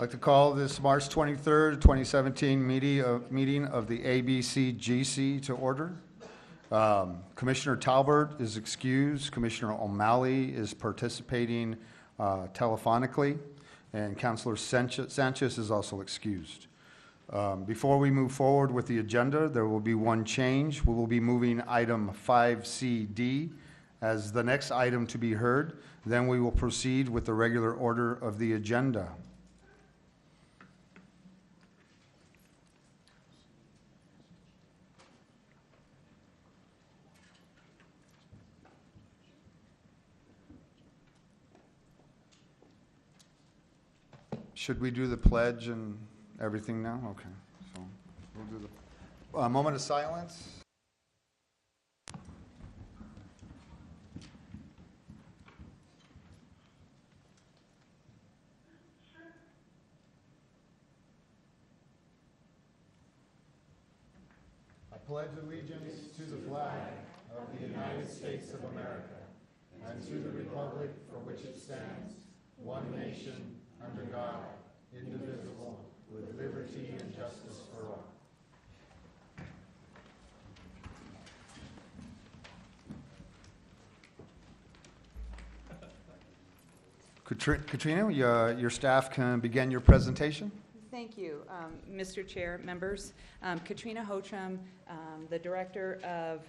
I'd like to call this March 23rd, 2017 meeting of the ABCGC to order. Commissioner Talbert is excused. Commissioner O'Malley is participating telephonically, and Councilor Sanchez is also excused. Before we move forward with the agenda, there will be one change. We will be moving item 5CD as the next item to be heard. Then we will proceed with the regular order of the agenda. Should we do the pledge and everything now? Okay, so we'll do the moment of silence. I pledge allegiance to the flag of the United States of America and to the republic for which it stands, one nation, under God, indivisible, with liberty and justice for all. Katrina, your staff can begin your presentation. Thank you, Mr. Chair, members. Katrina Hocham, the Director of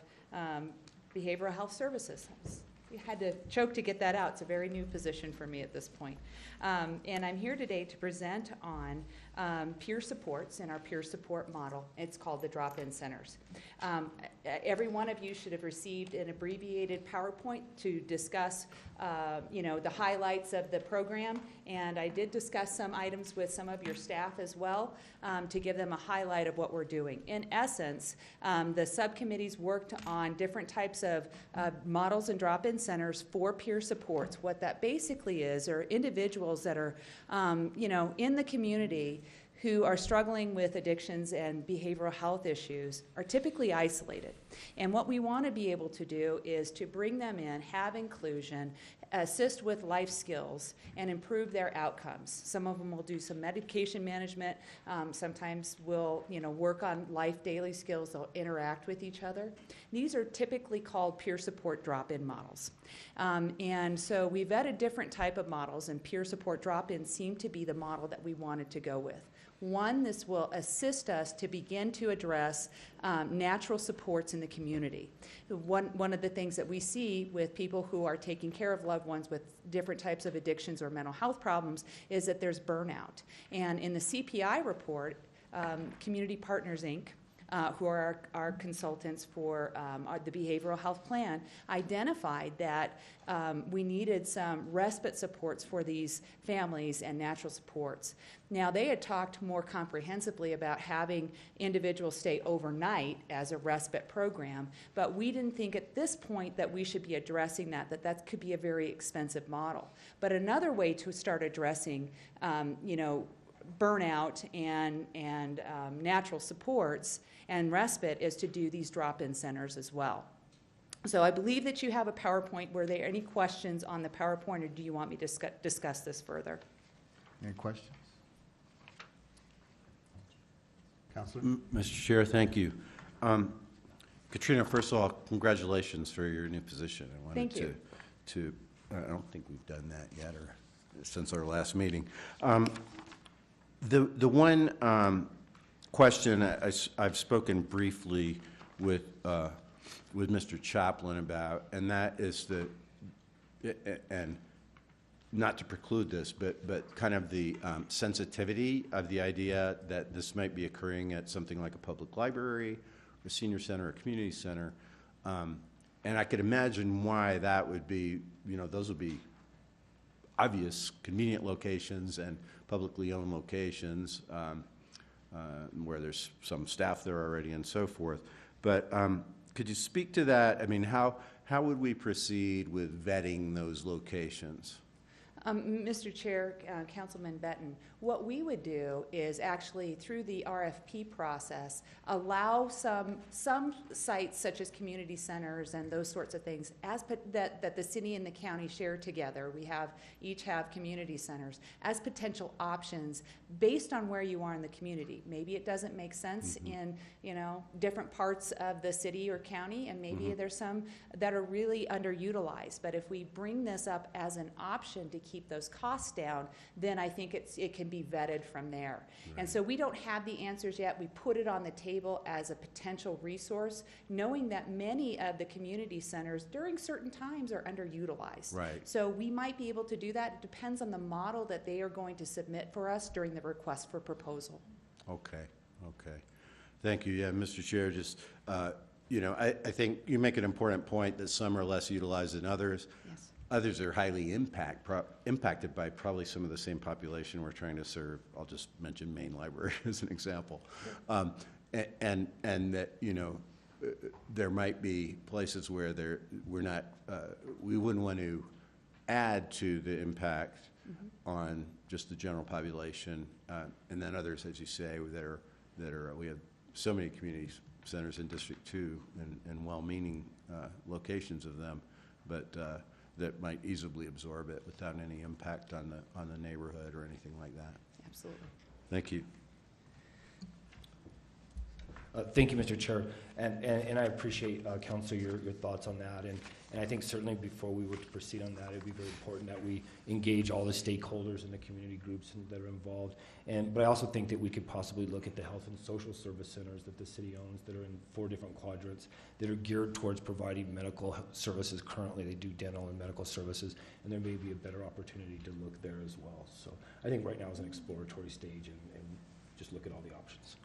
Behavioral Health Services. We had to choke to get that out. It's a very new position for me at this point. And I'm here today to present on peer supports and our peer support model. It's called the drop-in centers. Every one of you should have received an abbreviated PowerPoint to discuss the highlights of the program, and I did discuss some items with some of your staff as well to give them a highlight of what we're doing. In essence, the subcommittees worked on different types of models and drop-in centers for peer supports. What that basically is are individuals that are in the community who are struggling with addictions and behavioral health issues are typically isolated. And what we want to be able to do is to bring them in, have inclusion, assist with life skills, and improve their outcomes. Some of them will do some medication management. Sometimes we'll work on life daily skills. They'll interact with each other. These are typically called peer support drop-in models. And so we vetted different type of models, and peer support drop-ins seem to be the model that we wanted to go with. One, this will assist us to begin to address natural supports in the community. One of the things that we see with people who are taking care of loved ones with different types of addictions or mental health problems is that there's burnout. And in the CPI report, Community Partners, Inc., who are our consultants for the behavioral health plan, identified that we needed some respite supports for these families and natural supports. Now, they had talked more comprehensively about having individuals stay overnight as a respite program, but we didn't think at this point that we should be addressing that could be a very expensive model. But another way to start addressing, burnout and natural supports and respite is to do these drop-in centers as well. So I believe that you have a PowerPoint. Were there any questions on the PowerPoint, or do you want me to discuss this further? Any questions? Councilor? Mr. Chair, thank you. Katrina, first of all, congratulations for your new position. I wanted Thank you. I don't think we've done that yet or since our last meeting. The one question I've spoken briefly with Mr. Chaplin about, and that is and not to preclude this, but kind of the sensitivity of the idea that this might be occurring at something like a public library, a senior center, a community center, and I could imagine why that would be. Those would be obvious, convenient locations and publicly owned locations where there's some staff there already and so forth. But could you speak to that? I mean, how would we proceed with vetting those locations? Mr. Chair, Councilman Benton, what we would do is actually, through the RFP process, allow some sites such as community centers and those sorts of things that the city and the county share together. We each have community centers as potential options based on where you are in the community. Maybe it doesn't make sense in different parts of the city or county, and maybe there's some that are really underutilized. But if we bring this up as an option to keep those costs down, then I think it can be vetted from there. Right. And so we don't have the answers yet. We put it on the table as a potential resource, knowing that many of the community centers during certain times are underutilized. Right. So we might be able to do that. It depends on the model that they are going to submit for us during the request for proposal. Okay. Thank you. Yeah, Mr. Chair, just, I think you make an important point that some are less utilized than others. Yes. Others are highly impacted by probably some of the same population we're trying to serve. I'll just mention Main Library as an example. And that, there might be places where we wouldn't want to add to the impact on just the general population. And then others, as you say, we have so many community centers in District 2 and well-meaning locations of them, but that might easily absorb it without any impact on the neighborhood or anything like that. Absolutely. Thank you. Thank you, Mr. Chair, and I appreciate, Council, your thoughts on that, and I think certainly before we were to proceed on that, it would be very important that we engage all the stakeholders and the community groups that are involved, but I also think that we could possibly look at the health and social service centers that the city owns that are in 4 different quadrants that are geared towards providing medical services. Currently, they do dental and medical services, and there may be a better opportunity to look there as well. So I think right now is an exploratory stage and just look at all the options.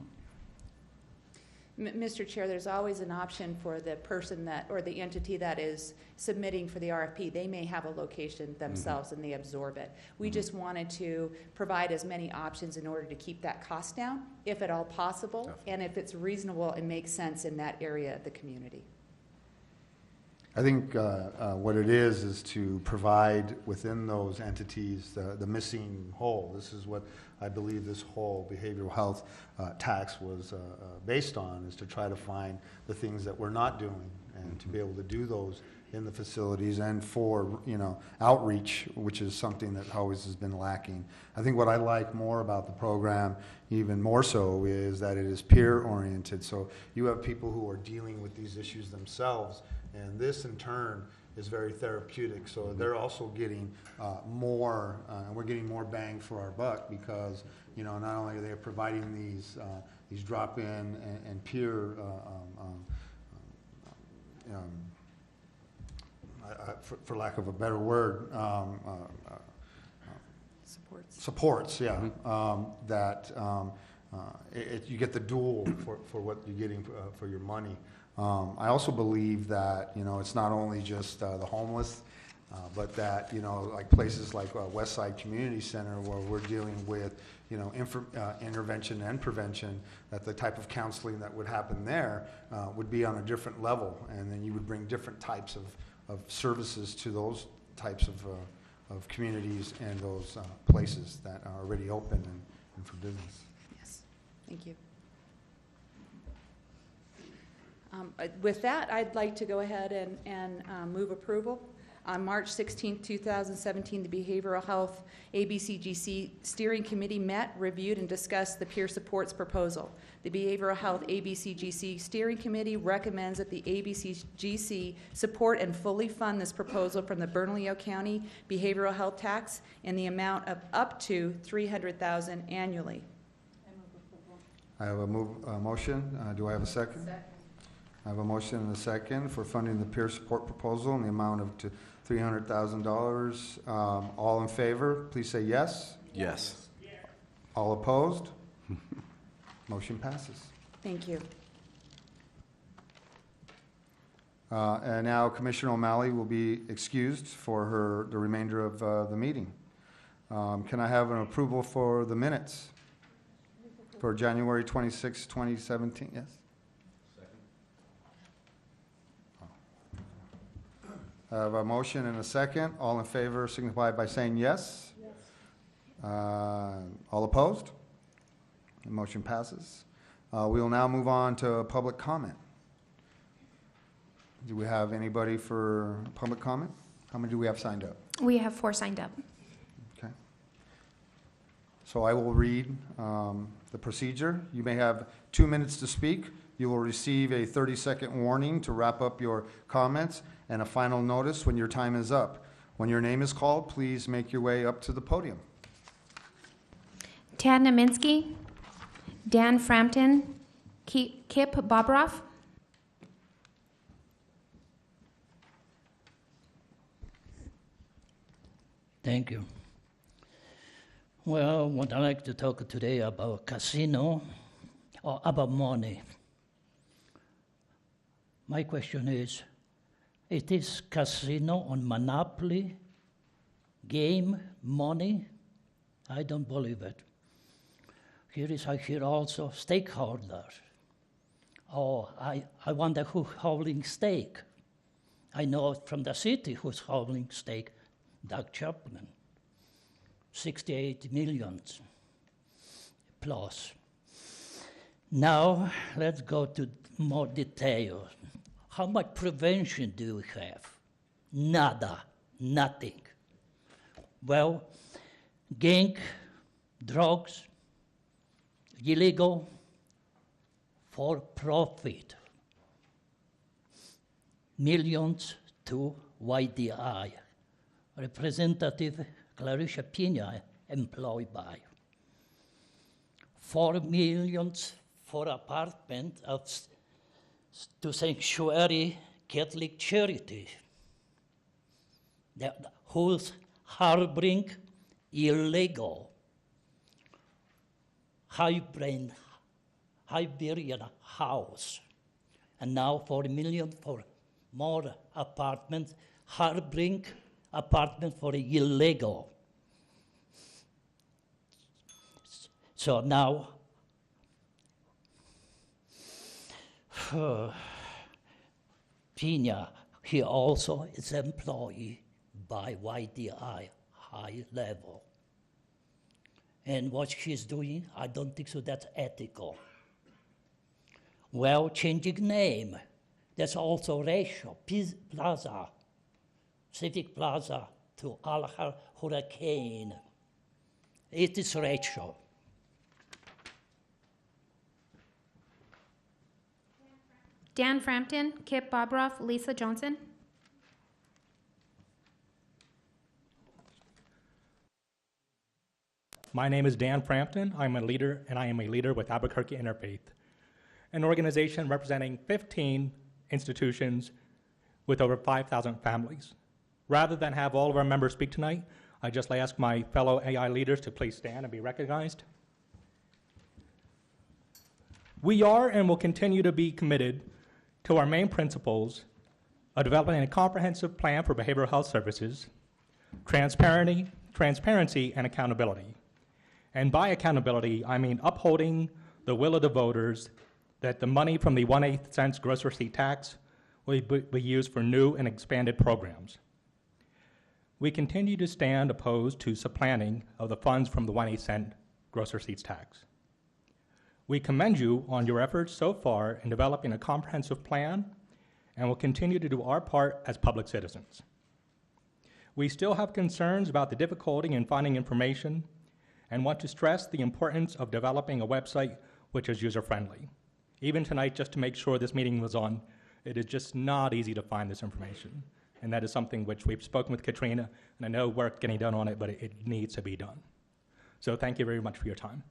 Mr. Chair, there's always an option for the person or the entity that is submitting for the RFP. They may have a location themselves and they absorb it. We just wanted to provide as many options in order to keep that cost down, if at all possible, definitely, and if it's reasonable and makes sense in that area of the community. I think what it is to provide within those entities the missing whole. This is what I believe this whole behavioral health tax was based on, is to try to find the things that we're not doing and to be able to do those in the facilities, and for outreach, which is something that always has been lacking. I think what I like more about the program, even more so, is that it is peer oriented. So you have people who are dealing with these issues themselves, and this in turn is very therapeutic. So they're also getting more, and we're getting more bang for our buck, because not only are they providing these drop-in and peer for lack of a better word, supports, yeah, that you get the dual for what you're getting for your money. I also believe that it's not only just the homeless, but that like places like Westside Community Center, where we're dealing with intervention and prevention, that the type of counseling that would happen there would be on a different level, and then you would bring different types of services to those types of communities and those places that are already open and for business. Yes, thank you. With that, I'd like to go ahead and move approval. On March 16, 2017, the Behavioral Health ABCGC Steering Committee met, reviewed, and discussed the peer supports proposal. The Behavioral Health ABCGC Steering Committee recommends that the ABCGC support and fully fund this proposal from the Bernalillo County Behavioral Health Tax in the amount of up to $300,000 annually. I have a motion. Do I have a second? Second. I have a motion and a second for funding the peer support proposal in the amount of $300,000. All in favor, please say yes. Yes. All opposed? Motion passes. Thank you. And now Commissioner O'Malley will be excused for the remainder of the meeting. Can I have an approval for the minutes for January 26, 2017? Yes? I have a motion and a second. All in favor signify by saying yes. Yes. All opposed? The motion passes. We will now move on to public comment. Do we have anybody for public comment? How many do we have signed up? We have 4 signed up. Okay. So I will read the procedure. You may have 2 minutes to speak. You will receive a 30-second warning to wrap up your comments and a final notice when your time is up. When your name is called, please make your way up to the podium. Tad Naminsky, Dan Frampton, Kip Bobroff. Thank you. Well, what I'd like to talk today about casino or about money. My question is casino on monopoly, game, money? I don't believe it. I hear also stakeholders. Oh, I wonder who's holding stake. I know from the city who's holding stake. Doug Chapman, 68 million plus. Now, let's go to more detail. How much prevention do we have? Nada, nothing. Well, gang, drugs, illegal, for profit. Millions to YDI. Representative Clarissa Pina employed by. 4 million for apartment to sanctuary Catholic charity. Who's harboring illegal Iberian house. And now 4 million for more apartments, harboring apartment for illegal. So now, Pina, he also is employed by YDI, high level. And what she's doing, I don't think so that's ethical. Well, changing name, that's also racial. Plaza, Civic Plaza to Al Hurricane. It is racial. Dan Frampton, Kip Bobroff, Lisa Johnson. My name is Dan Frampton. I'm a leader, and I am a leader with Albuquerque Interfaith, an organization representing 15 institutions with over 5,000 families. Rather than have all of our members speak tonight, I just ask my fellow AI leaders to please stand and be recognized. We are and will continue to be committed to our main principles of developing a comprehensive plan for behavioral health services, transparency, and accountability. And by accountability, I mean upholding the will of the voters that the money from the 1/8 cents gross receipt tax will be used for new and expanded programs. We continue to stand opposed to supplanting of the funds from the 1/8 cent gross receipts tax. We commend you on your efforts so far in developing a comprehensive plan and will continue to do our part as public citizens. We still have concerns about the difficulty in finding information and want to stress the importance of developing a website which is user-friendly. Even tonight, just to make sure this meeting was on, it is just not easy to find this information. And that is something which we've spoken with Katrina, and I know work getting done on it, but it needs to be done. So thank you very much for your time.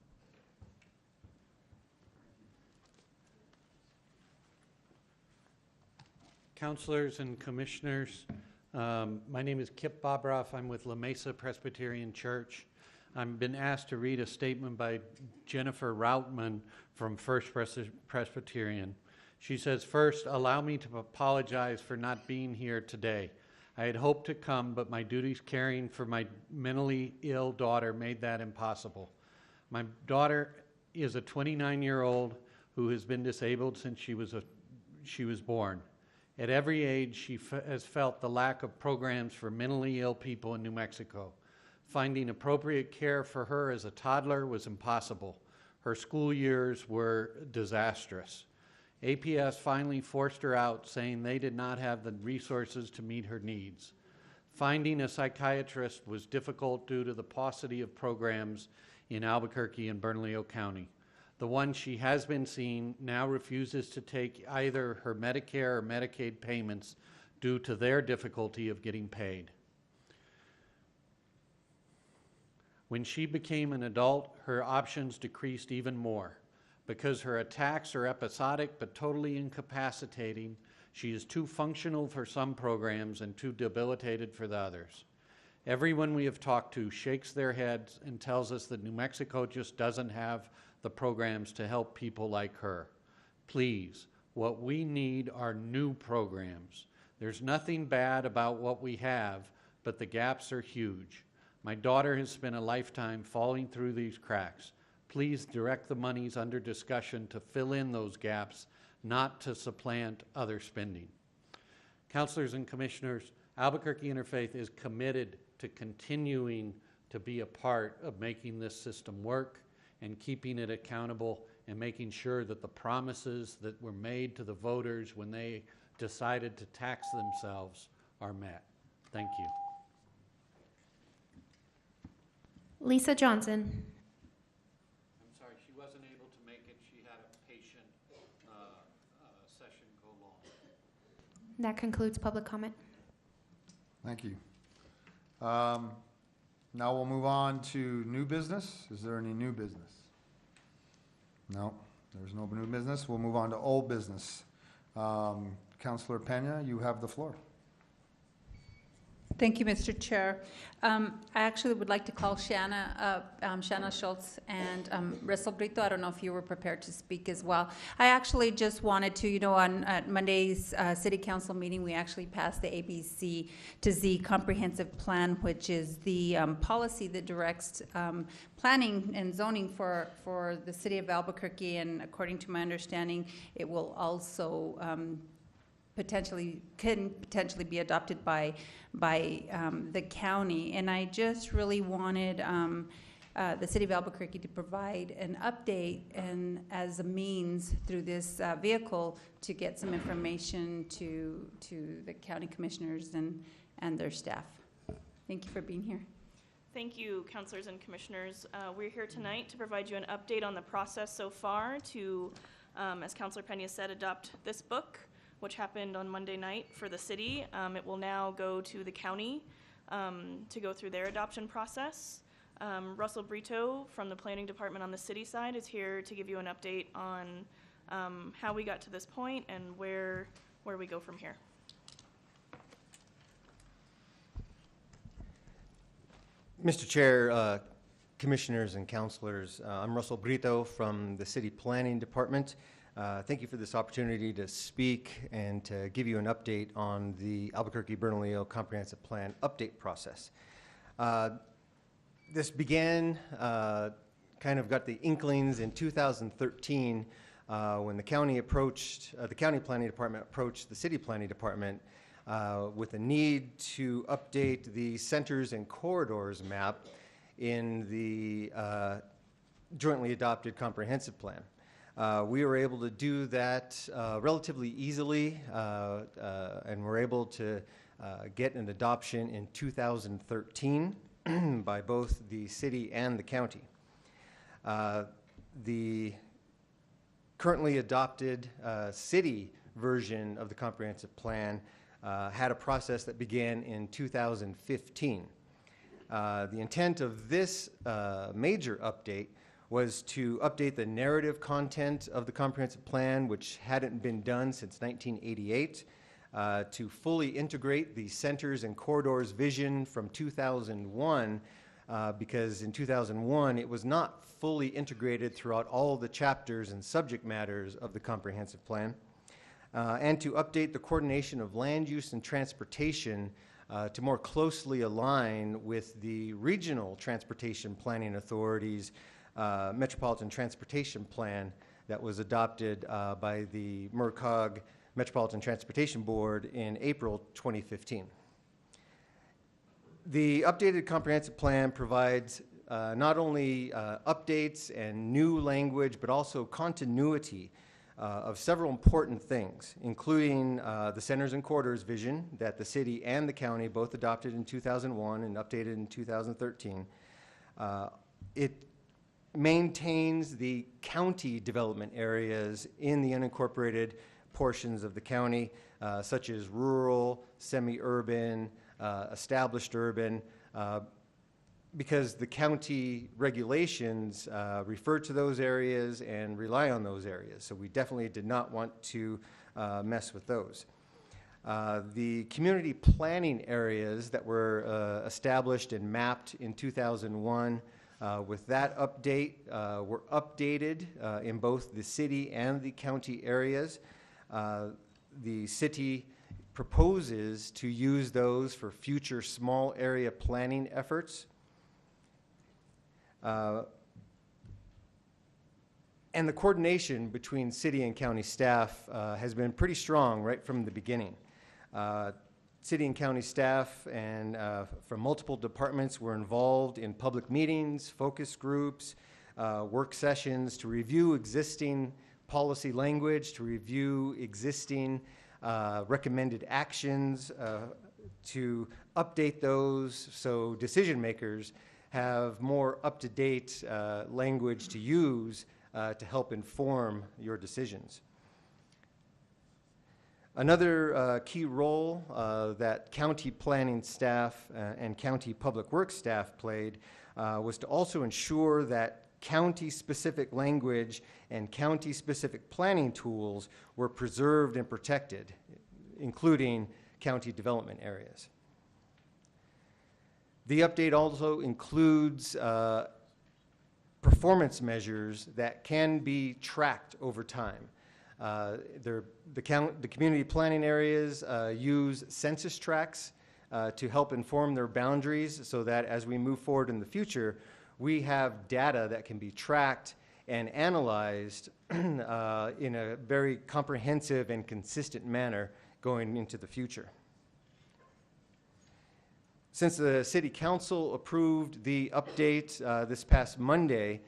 Councilors and commissioners, my name is Kip Bobroff. I'm with La Mesa Presbyterian Church. I've been asked to read a statement by Jennifer Routman from First Presbyterian. She says, "First, allow me to apologize for not being here today. I had hoped to come, but my duties caring for my mentally ill daughter made that impossible. My daughter is a 29-year-old who has been disabled since she was born. At every age, she has felt the lack of programs for mentally ill people in New Mexico. Finding appropriate care for her as a toddler was impossible. Her school years were disastrous. APS finally forced her out, saying they did not have the resources to meet her needs. Finding a psychiatrist was difficult due to the paucity of programs in Albuquerque and Bernalillo County. The one she has been seeing now refuses to take either her Medicare or Medicaid payments due to their difficulty of getting paid. When she became an adult, her options decreased even more. Because her attacks are episodic but totally incapacitating, she is too functional for some programs and too debilitated for the others. Everyone we have talked to shakes their heads and tells us that New Mexico just doesn't have the programs to help people like her. Please, what we need are new programs. There's nothing bad about what we have, but the gaps are huge. My daughter has spent a lifetime falling through these cracks. Please direct the monies under discussion to fill in those gaps, not to supplant other spending. Councilors and Commissioners, Albuquerque Interfaith is committed to continuing to be a part of making this system work and keeping it accountable and making sure that the promises that were made to the voters when they decided to tax themselves are met. Thank you. Lisa Johnson. I'm sorry, she wasn't able to make it. She had a patient session go long. That concludes public comment. Thank you. Now we'll move on to new business. Is there any new business? No, there's no new business. We'll move on to old business. Councilor Pena, you have the floor. Thank you, Mr. Chair. I actually would like to call Shanna Schultz and Russell Brito. I don't know if you were prepared to speak as well. I actually just wanted to, on Monday's City Council meeting, we actually passed the ABC to Z Comprehensive Plan, which is the policy that directs planning and zoning for the city of Albuquerque, and according to my understanding, it will also can potentially be adopted by the county. And I just really wanted the city of Albuquerque to provide an update and as a means through this vehicle to get some information to the county commissioners and their staff. Thank you for being here. Thank you, councilors and commissioners. We're here tonight to provide you an update on the process so far to, as Councilor Pena said, adopt this book, which happened on Monday night for the city. It will now go to the county to go through their adoption process. Russell Brito from the planning department on the city side is here to give you an update on how we got to this point and where we go from here. Mr. Chair, commissioners and councilors, I'm Russell Brito from the city planning department. Thank you for this opportunity to speak and to give you an update on the Albuquerque-Bernalillo Comprehensive Plan update process. This began, kind of got the inklings in 2013 when the county planning department approached the city planning department with a need to update the centers and corridors map in the jointly adopted comprehensive plan. We were able to do that relatively easily, and were able to get an adoption in 2013 by both the city and the county. The currently adopted city version of the comprehensive plan had a process that began in 2015. The intent of this major update was to update the narrative content of the comprehensive plan, which hadn't been done since 1988, to fully integrate the centers and corridors vision from 2001, because in 2001 it was not fully integrated throughout all the chapters and subject matters of the comprehensive plan, and to update the coordination of land use and transportation to more closely align with the regional transportation planning authorities Metropolitan Transportation Plan that was adopted by the MERCOG, Metropolitan Transportation Board in April 2015. The updated comprehensive plan provides not only updates and new language, but also continuity of several important things, including the centers and corridors vision that the city and the county both adopted in 2001 and updated in 2013. It maintains the county development areas in the unincorporated portions of the county, such as rural, semi-urban, established urban, because the county regulations refer to those areas and rely on those areas. So we definitely did not want to mess with those. The community planning areas that were established and mapped in 2001, with that update, were updated in both the city and the county areas. The city proposes to use those for future small area planning efforts. And the coordination between city and county staff has been pretty strong right from the beginning. City and county staff and from multiple departments were involved in public meetings, focus groups, work sessions to review existing policy language, to review existing recommended actions, to update those so decision makers have more up-to-date language to use to help inform your decisions. Another key role that county planning staff and county public works staff played was to also ensure that county-specific language and county-specific planning tools were preserved and protected, including county development areas. The update also includes performance measures that can be tracked over time. The community planning areas use census tracts to help inform their boundaries so that as we move forward in the future, we have data that can be tracked and analyzed in a very comprehensive and consistent manner going into the future. Since the City Council approved the update this past Monday,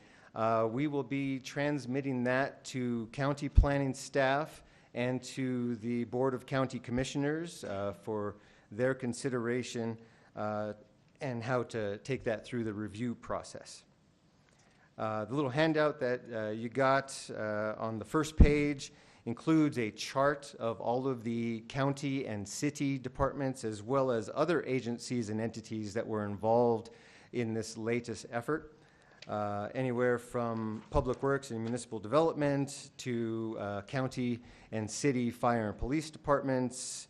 we will be transmitting that to county planning staff and to the Board of County Commissioners for their consideration and how to take that through the review process. The little handout that you got on the first page includes a chart of all of the county and city departments as well as other agencies and entities that were involved in this latest effort. Anywhere from public works and municipal development to county and city fire and police departments,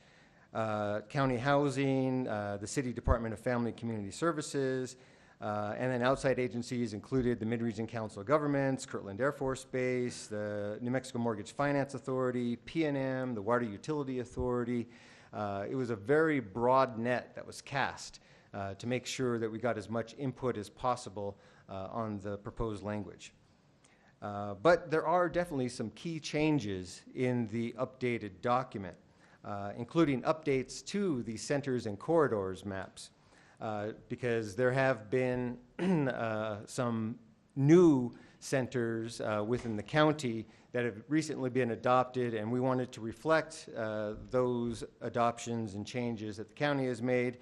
county housing, the City Department of Family and Community Services, and then outside agencies included the Mid-Region Council of Governments, Kirtland Air Force Base, the New Mexico Mortgage Finance Authority, PNM, the Water Utility Authority. It was a very broad net that was cast to make sure that we got as much input as possible on the proposed language. But there are definitely some key changes in the updated document, including updates to the centers and corridors maps, because there have been some new centers within the county that have recently been adopted, and we wanted to reflect those adoptions and changes that the county has made.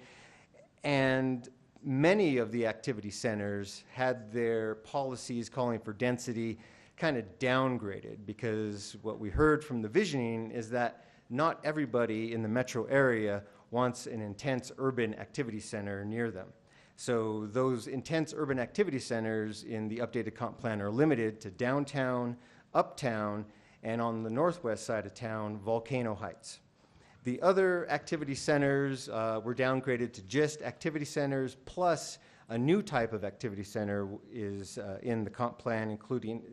And many of the activity centers had their policies calling for density kind of downgraded, because what we heard from the visioning is that not everybody in the metro area wants an intense urban activity center near them. So those intense urban activity centers in the updated comp plan are limited to downtown, uptown, and on the northwest side of town, Volcano Heights. The other activity centers were downgraded to just activity centers, plus a new type of activity center is in the comp plan,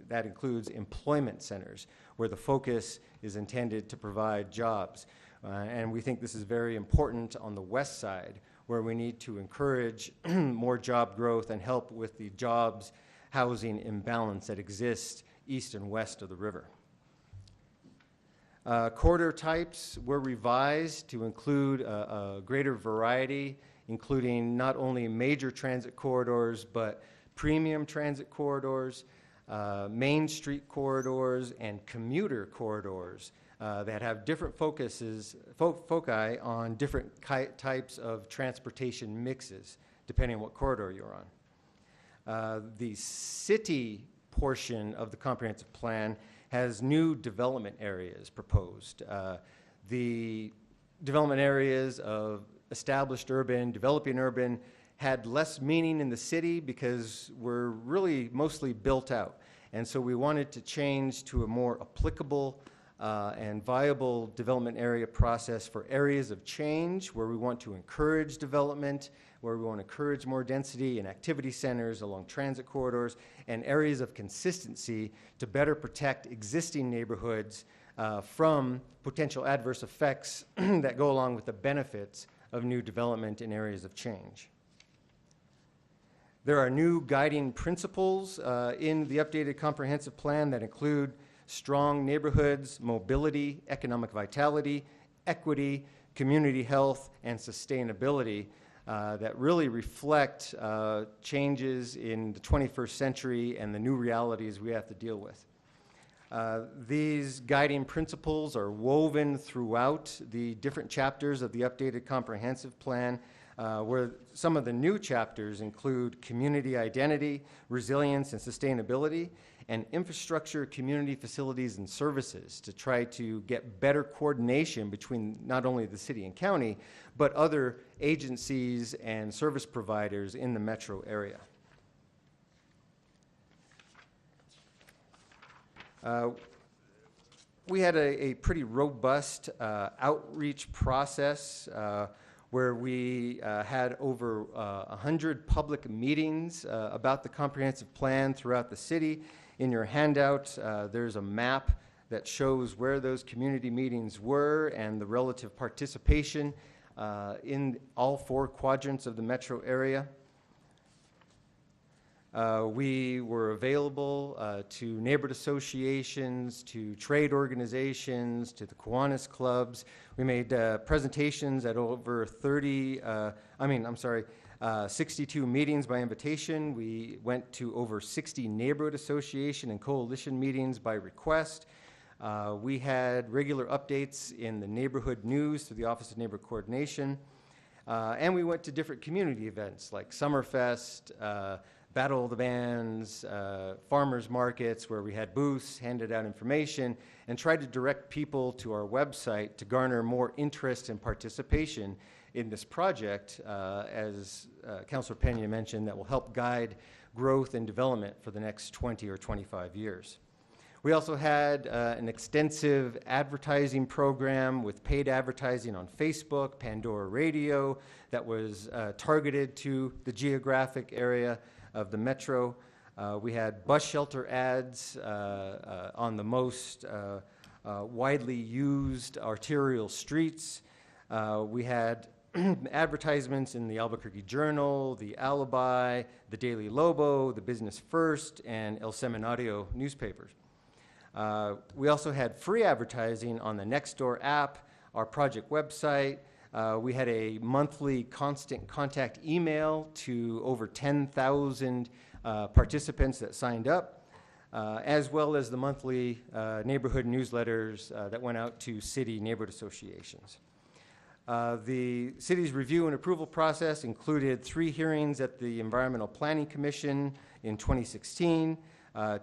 that includes employment centers, where the focus is intended to provide jobs. And we think this is very important on the west side, where we need to encourage more job growth and help with the jobs housing imbalance that exists east and west of the river. Corridor types were revised to include a greater variety, including not only major transit corridors, but premium transit corridors, Main Street corridors, and commuter corridors that have different foci on different types of transportation mixes, depending on what corridor you're on. The city portion of the comprehensive plan has new development areas proposed. The development areas of established urban, developing urban, had less meaning in the city because we're really mostly built out. And so we wanted to change to a more applicable and viable development area process for areas of change where we want to encourage development, where we want to encourage more density and activity centers along transit corridors, and areas of consistency to better protect existing neighborhoods from potential adverse effects that go along with the benefits of new development in areas of change. There are new guiding principles in the updated comprehensive plan that include strong neighborhoods, mobility, economic vitality, equity, community health, and sustainability that really reflect changes in the 21st century and the new realities we have to deal with. These guiding principles are woven throughout the different chapters of the updated comprehensive plan, where some of the new chapters include community identity, resilience, and sustainability, and infrastructure, community facilities, and services to try to get better coordination between not only the city and county, but other agencies and service providers in the metro area. We had a pretty robust outreach process where we had over 100 public meetings about the comprehensive plan throughout the city. In your handout, there's a map that shows where those community meetings were and the relative participation in all 4 quadrants of the metro area. We were available to neighborhood associations, to trade organizations, to the Kiwanis clubs. We made presentations at over 62 meetings by invitation. We went to over 60 neighborhood association and coalition meetings by request. We had regular updates in the neighborhood news through the Office of Neighborhood Coordination. And we went to different community events like Summerfest, Battle of the Bands, farmers markets where we had booths, handed out information, and tried to direct people to our website to garner more interest and participation in this project, as Councilor Pena mentioned, that will help guide growth and development for the next 20 or 25 years. We also had an extensive advertising program with paid advertising on Facebook, Pandora Radio, that was targeted to the geographic area of the metro. We had bus shelter ads on the most widely used arterial streets. We had advertisements in the Albuquerque Journal, the Alibi, the Daily Lobo, the Business First, and El Seminario newspapers. We also had free advertising on the Nextdoor app, our project website. We had a monthly constant contact email to over 10,000 participants that signed up, as well as the monthly neighborhood newsletters that went out to city neighborhood associations. The city's review and approval process included 3 hearings at the Environmental Planning Commission in 2016,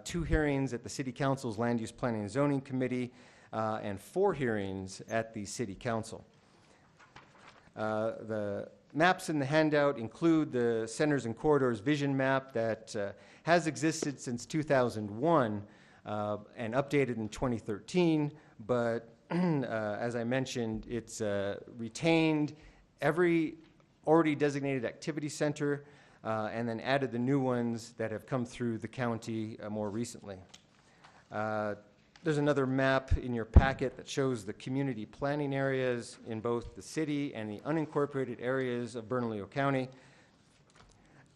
2 hearings at the City Council's Land Use Planning and Zoning Committee, and 4 hearings at the City Council. The maps in the handout include the Centers and Corridors vision map that has existed since 2001 and updated in 2013, but as I mentioned, it's retained every already designated activity center and then added the new ones that have come through the county more recently. There's another map in your packet that shows the community planning areas in both the city and the unincorporated areas of Bernalillo County.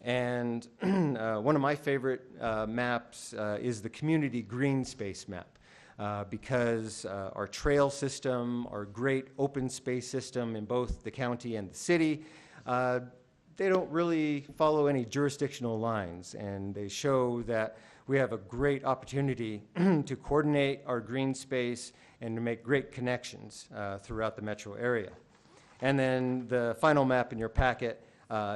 And one of my favorite maps is the community green space map. because our trail system, our great open space system in both the county and the city, they don't really follow any jurisdictional lines, and they show that we have a great opportunity to coordinate our green space and to make great connections throughout the metro area. And then the final map in your packet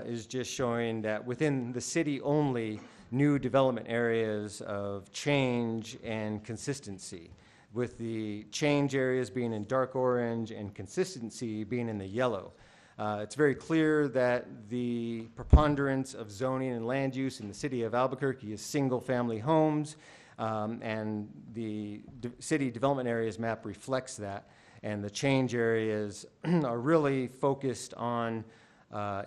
is just showing that within the city only, new development areas of change and consistency, with the change areas being in dark orange and consistency being in the yellow. It's very clear that the preponderance of zoning and land use in the city of Albuquerque is single-family homes, and the city development areas map reflects that. And the change areas are really focused on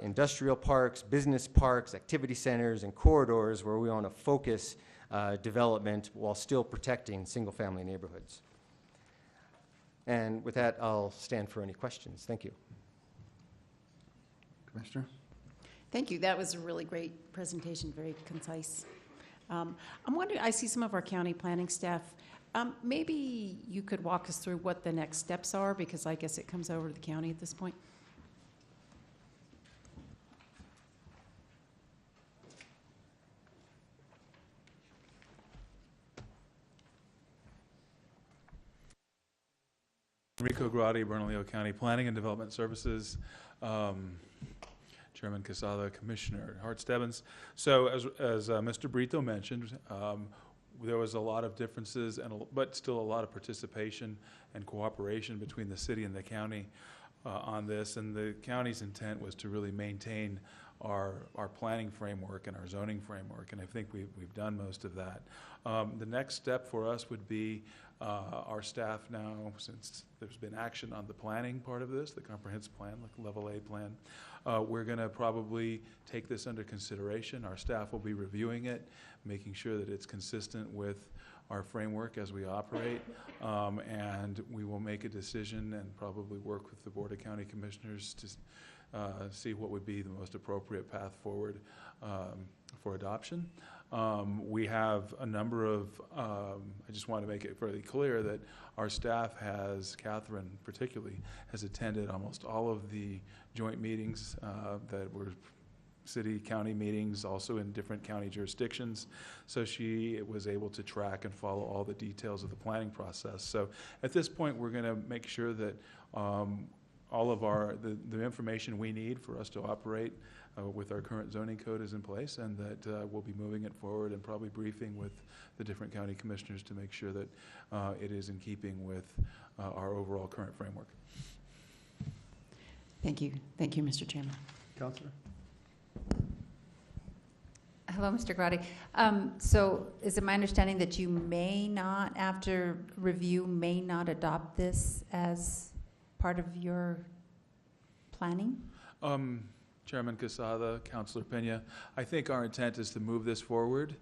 industrial parks, business parks, activity centers, and corridors where we want to focus development while still protecting single-family neighborhoods. And with that, I'll stand for any questions. Thank you. Commissioner? Thank you. That was a really great presentation, very concise. I'm wondering, I see some of our county planning staff. Maybe you could walk us through what the next steps are, because I guess it comes over to the county at this point. Enrico Grotti, Bernalillo County Planning and Development Services, Chairman Quesada, Commissioner Hart-Stebbins. So as Mr. Brito mentioned, there was a lot of differences, but still a lot of participation and cooperation between the city and the county on this. And the county's intent was to really maintain our planning framework and our zoning framework, and I think we've done most of that. The next step for us would be our staff now, since there's been action on the planning part of this, the comprehensive plan, like level A plan, we're going to probably take this under consideration. Our staff will be reviewing it, making sure that it's consistent with our framework as we operate, and we will make a decision and probably work with the Board of County Commissioners to see what would be the most appropriate path forward for adoption. We have a number of, I just want to make it fairly clear that our staff has, Catherine particularly, has attended almost all of the joint meetings that were city-county meetings, also in different county jurisdictions. So she was able to track and follow all the details of the planning process. So at this point, we're going to make sure that all of the information we need for us to operate with our current zoning code is in place, and that we'll be moving it forward and probably briefing with the different county commissioners to make sure that it is in keeping with our overall current framework. Thank you. Thank you, Mr. Chairman. Counselor? Hello, Mr. Grotti. So is it my understanding that you may not, after review, may not adopt this as part of your planning? Chairman Quesada, Councilor Pena, I think our intent is to move this forward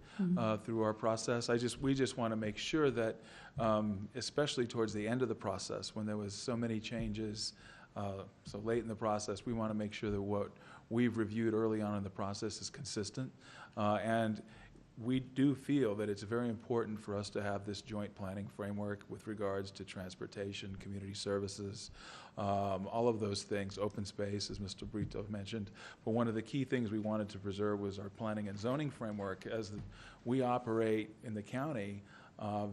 through our process. We just want to make sure that, especially towards the end of the process, when there was so many changes, so late in the process, we want to make sure that what we've reviewed early on in the process is consistent. And we do feel that it's very important for us to have this joint planning framework with regards to transportation, community services, all of those things, open space, as Mr. Brito mentioned. But one of the key things we wanted to preserve was our planning and zoning framework, as we operate in the county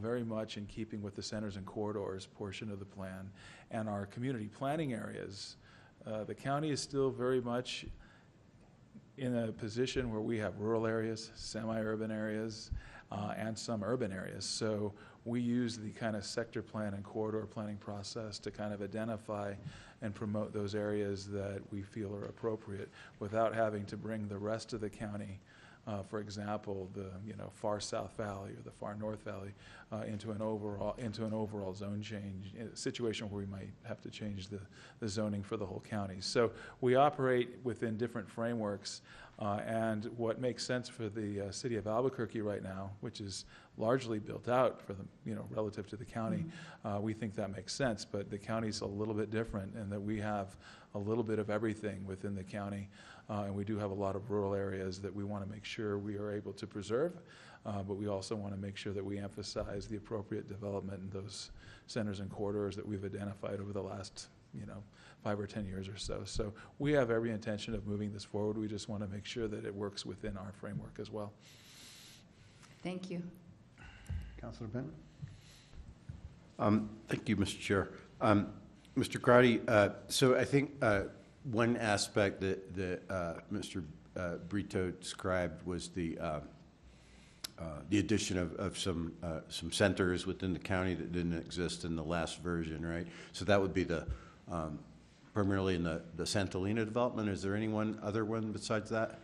very much in keeping with the centers and corridors portion of the plan. And our community planning areas, the county is still very much in a position where we have rural areas, semi-urban areas, and some urban areas. So we use the kind of sector plan and corridor planning process to kind of identify and promote those areas that we feel are appropriate without having to bring the rest of the county, for example, the far South Valley or the far North Valley, into an overall zone change, a situation where we might have to change the zoning for the whole county. So we operate within different frameworks, and what makes sense for the city of Albuquerque right now, which is largely built out for the relative to the county, we think that makes sense. But the county's a little bit different in that we have a little bit of everything within the county. And we do have a lot of rural areas that we want to make sure we are able to preserve, but we also want to make sure that we emphasize the appropriate development in those centers and corridors that we've identified over the last 5 or 10 years or so. So we have every intention of moving this forward. We just want to make sure that it works within our framework as well. Thank you. Councilor Benton? Thank you, Mr. Chair. Mr. Grotti, so I think one aspect that Mr. Brito described was the addition of some centers within the county that didn't exist in the last version, right? So that would be the primarily in the Santolina development. Is there other one besides that?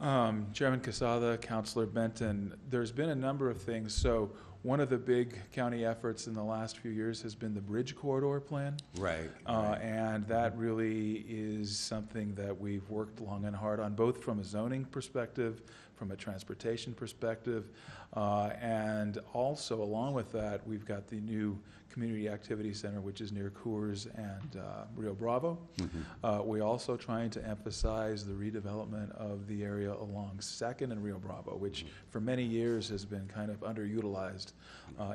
Chairman Quesada, Councilor Benton, there's been a number of things. So one of the big county efforts in the last few years has been the Bridge Corridor Plan. Right. And that really is something that we've worked long and hard on, both from a zoning perspective, from a transportation perspective, and also along with that, we've got the new Community Activity Center, which is near Coors and Rio Bravo. Mm-hmm. We're also trying to emphasize the redevelopment of the area along 2nd and Rio Bravo, which for many years has been kind of underutilized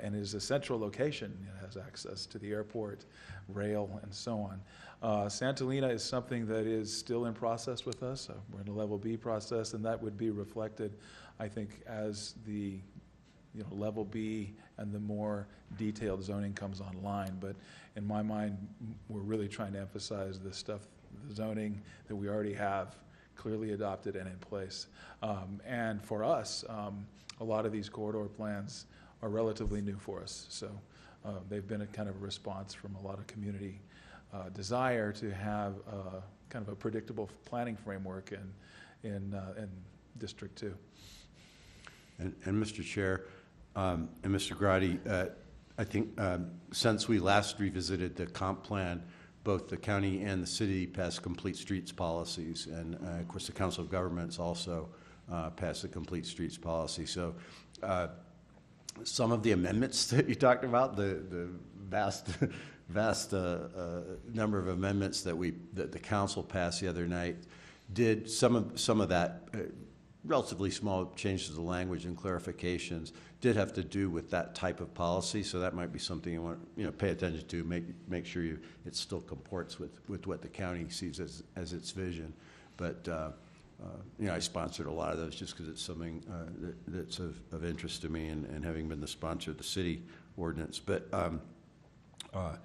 and is a central location. It has access to the airport, rail, and so on. Santolina is something that is still in process with us. We're in a level B process, and that would be reflected, I think, as the level B and the more detailed zoning comes online. But in my mind, we're really trying to emphasize the stuff, the zoning that we already have clearly adopted and in place. And for us, a lot of these corridor plans are relatively new for us. So they've been a kind of a response from a lot of community desire to have kind of a predictable planning framework in District 2. And Mr. Chair, and Mr. Grotti, I think since we last revisited the comp plan, both the county and the city passed complete streets policies, and of course the Council of Governments also passed the complete streets policy. So some of the amendments that you talked about, the vast number of amendments that the council passed the other night, did some of that. Relatively small changes to the language and clarifications did have to do with that type of policy, so that might be something you want pay attention to. Make sure it still comports with what the county sees as its vision. But I sponsored a lot of those just because it's something that's of interest to me, and having been the sponsor of the city ordinance. But I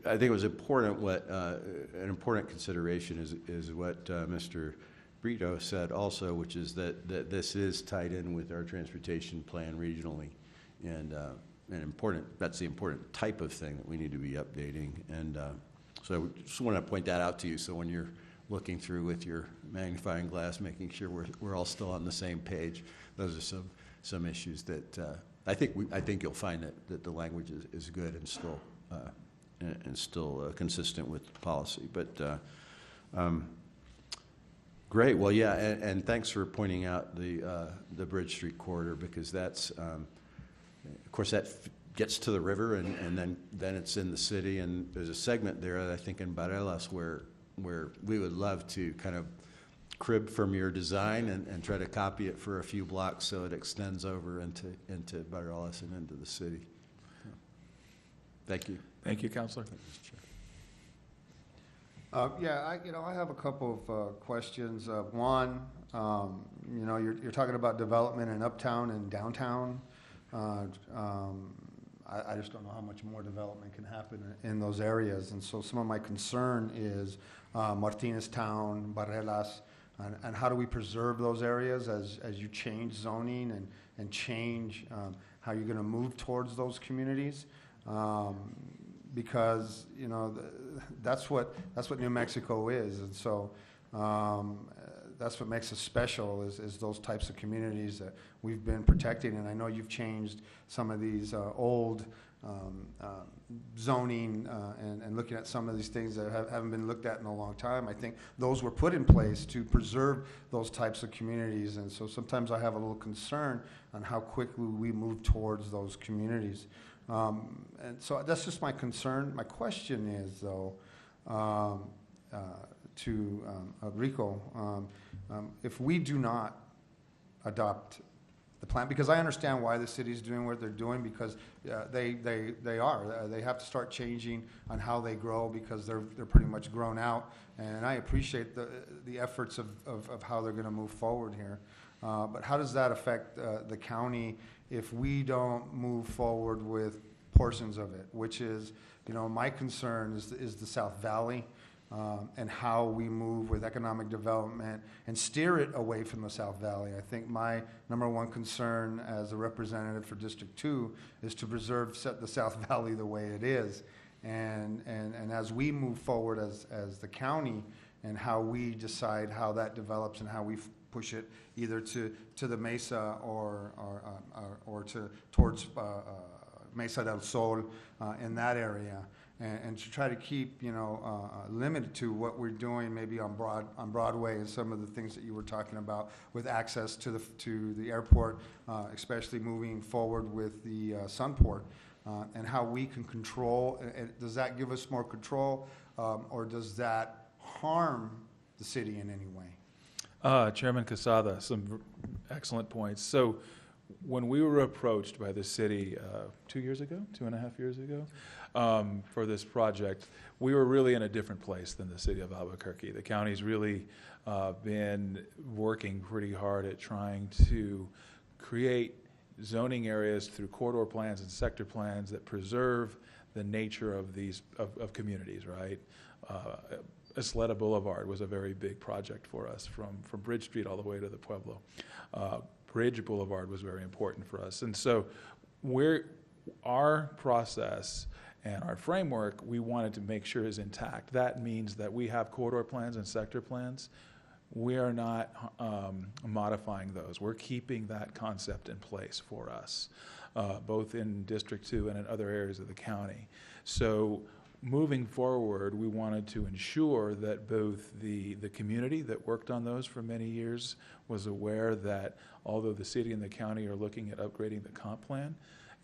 think it was important. An important consideration is what Mr. Brito said also, which is that this is tied in with our transportation plan regionally, and important. That's the important type of thing that we need to be updating. And so I just want to point that out to you. So when you're looking through with your magnifying glass, making sure we're all still on the same page. Those are some issues that I think you'll find that the language is good and still consistent with policy. But great. Well, yeah, and thanks for pointing out the Bridge Street corridor, because that's, of course, that gets to the river, and then it's in the city, and there's a segment there, I think, in Barelas where we would love to kind of crib from your design and try to copy it for a few blocks so it extends over into Barelas and into the city. Thank you. Thank you, Councilor. Thank you, Mr. Chair. I have a couple of questions. One, you're talking about development in uptown and downtown. I just don't know how much more development can happen in those areas. And so some of my concern is Martinez Town, Barelas, and how do we preserve those areas as you change zoning and change how you're going to move towards those communities. Because that's what New Mexico is, and so that's what makes us special is those types of communities that we've been protecting. And I know you've changed some of these old zoning and looking at some of these things that haven't been looked at in a long time. I think those were put in place to preserve those types of communities, and so sometimes I have a little concern on how quickly we move towards those communities. And so that's just my concern. My question is, though, Rico, if we do not adopt the plan, because I understand why the city's doing what they're doing, because they have to start changing on how they grow, because they're pretty much grown out, and I appreciate the efforts of how they're going to move forward here. But how does that affect the county if we don't move forward with portions of it, which is, my concern is the South Valley, and how we move with economic development and steer it away from the South Valley. I think my number one concern as a representative for District 2 is to preserve the South Valley the way it is. And as we move forward as the county, and how we decide how that develops and how we push it either to the Mesa or towards Mesa del Sol in that area, and to try to keep limited to what we're doing maybe on Broadway and some of the things that you were talking about with access to the airport, especially moving forward with the Sunport, and how we can control. Does that give us more control, or does that harm the city in any way? Chairman Casada, some excellent points. So when we were approached by the city 2.5 years ago, for this project, we were really in a different place than the city of Albuquerque. The county's really been working pretty hard at trying to create zoning areas through corridor plans and sector plans that preserve the nature of these of communities, right? Isleta Boulevard was a very big project for us, from Bridge Street all the way to the Pueblo. Bridge Boulevard was very important for us. And so our process and our framework, we wanted to make sure is intact. That means that we have corridor plans and sector plans. We are not modifying those. We're keeping that concept in place for us, both in District 2 and in other areas of the county. So moving forward, we wanted to ensure that both the community that worked on those for many years was aware that although the city and the county are looking at upgrading the comp plan,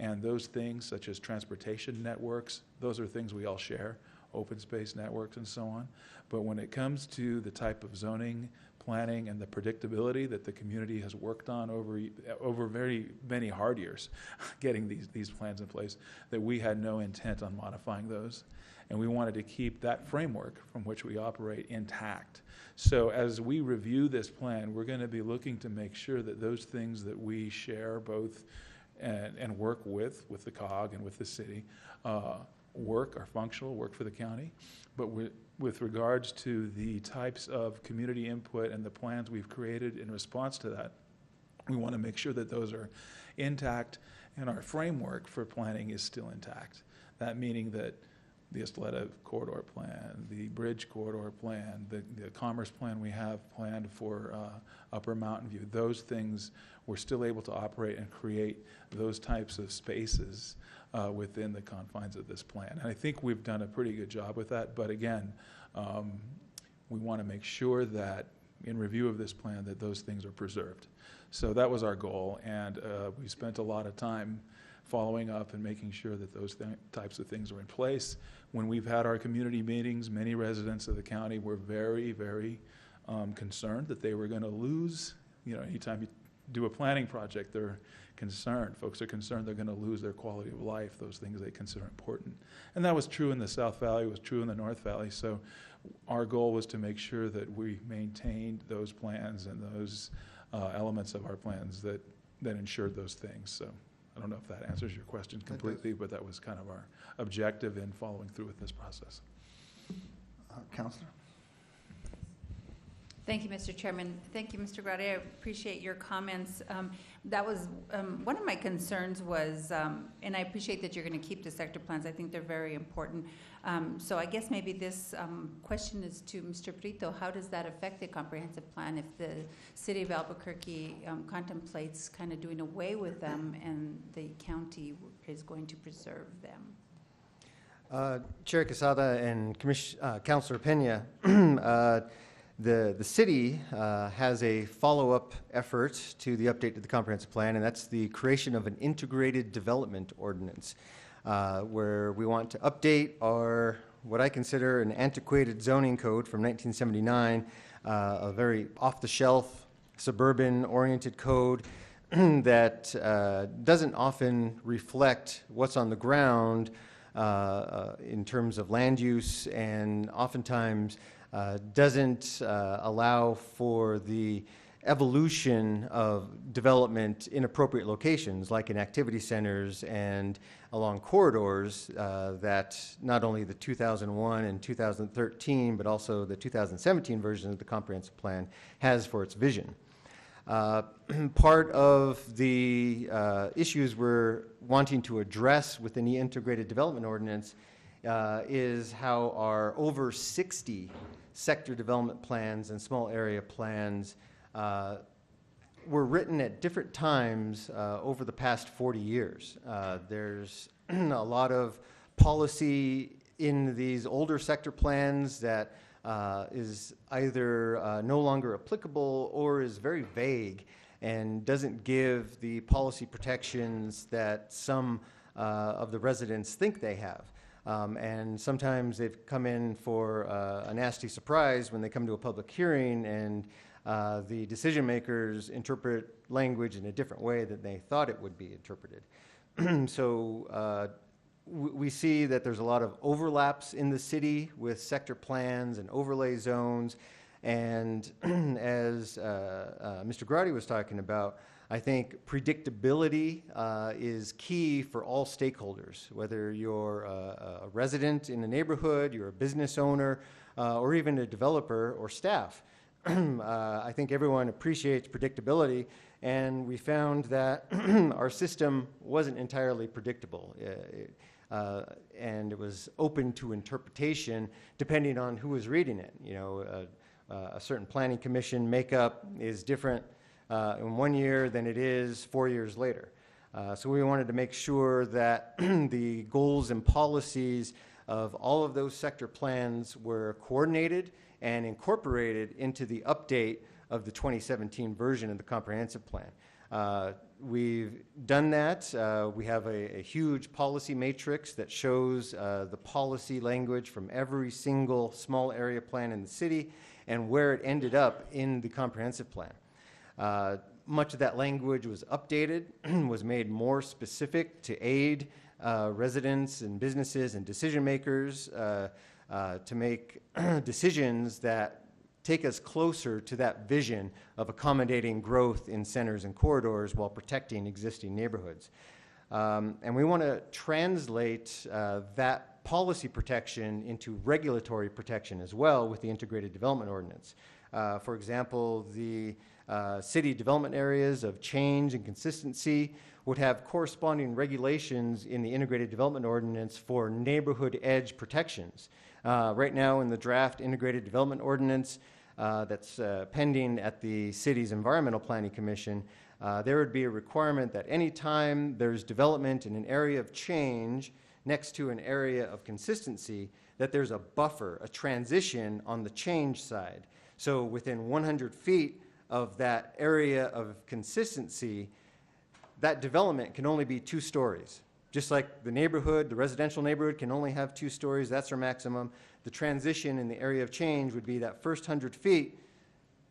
and those things such as transportation networks, those are things we all share, open space networks and so on. But when it comes to the type of zoning, planning, and the predictability that the community has worked on over very many hard years, getting these plans in place, that we had no intent on modifying those. And we wanted to keep that framework from which we operate intact. So as we review this plan, we're going to be looking to make sure that those things that we share both and work with the COG and with the city, are functional, work for the county. But with regards to the types of community input and the plans we've created in response to that, we want to make sure that those are intact and our framework for planning is still intact. That meaning that the Isleta corridor plan, the bridge corridor plan, the commerce plan we have planned for Upper Mountain View, those things we're still able to operate and create those types of spaces within the confines of this plan. And I think we've done a pretty good job with that, but again, we want to make sure that in review of this plan that those things are preserved. So that was our goal, and we spent a lot of time following up and making sure that those types of things are in place. When we've had our community meetings, many residents of the county were very, very concerned that they were going to lose. Anytime you do a planning project, they're concerned. Folks are concerned they're going to lose their quality of life, those things they consider important. And that was true in the South Valley, was true in the North Valley. So our goal was to make sure that we maintained those plans and those elements of our plans that ensured those things. So I don't know if that answers your question completely, but that was kind of our objective in following through with this process. Councilor? Thank you, Mr. Chairman. Thank you, Mr. Grade. I appreciate your comments. That was one of my concerns was, and I appreciate that you're going to keep the sector plans. I think they're very important. So I guess maybe this question is to Mr. Brito. How does that affect the comprehensive plan if the city of Albuquerque contemplates kind of doing away with them and the county is going to preserve them? Chair Quesada and Councilor Pena, the city has a follow-up effort to the update to the comprehensive plan, and that's the creation of an integrated development ordinance, where we want to update our what I consider an antiquated zoning code from 1979, a very off-the-shelf, suburban-oriented code that doesn't often reflect what's on the ground in terms of land use, and oftentimes doesn't allow for the evolution of development in appropriate locations, like in activity centers and along corridors that not only the 2001 and 2013, but also the 2017 version of the comprehensive plan has for its vision. Part of the issues we're wanting to address within the integrated development ordinance is how our over 60 sector development plans and small area plans were written at different times over the past 40 years. There's a lot of policy in these older sector plans that is either no longer applicable or is very vague and doesn't give the policy protections that some of the residents think they have. And sometimes they've come in for a nasty surprise when they come to a public hearing and the decision makers interpret language in a different way than they thought it would be interpreted. So we see that there's a lot of overlaps in the city with sector plans and overlay zones. And as Mr. Grotti was talking about, I think predictability is key for all stakeholders, whether you're a resident in a neighborhood, you're a business owner, or even a developer or staff. I think everyone appreciates predictability, and we found that our system wasn't entirely predictable. And it was open to interpretation depending on who was reading it. You know, a certain planning commission makeup is different in 1 year than it is 4 years later. So we wanted to make sure that the goals and policies of all of those sector plans were coordinated and incorporated into the update of the 2017 version of the comprehensive plan. We've done that. We have a huge policy matrix that shows the policy language from every single small area plan in the city and where it ended up in the comprehensive plan. Much of that language was updated, was made more specific to aid residents and businesses and decision makers to make decisions that take us closer to that vision of accommodating growth in centers and corridors while protecting existing neighborhoods. And we want to translate that policy protection into regulatory protection as well with the integrated development ordinance. For example, the city development areas of change and consistency would have corresponding regulations in the integrated development ordinance for neighborhood edge protections. Right now in the draft integrated development ordinance that's pending at the city's environmental planning commission, there would be a requirement that any time there's development in an area of change next to an area of consistency, that there's a buffer, a transition on the change side. So within 100 feet of that area of consistency, that development can only be 2 stories. Just like the neighborhood, the residential neighborhood can only have 2 stories, that's our maximum. The transition in the area of change would be that first 100 feet,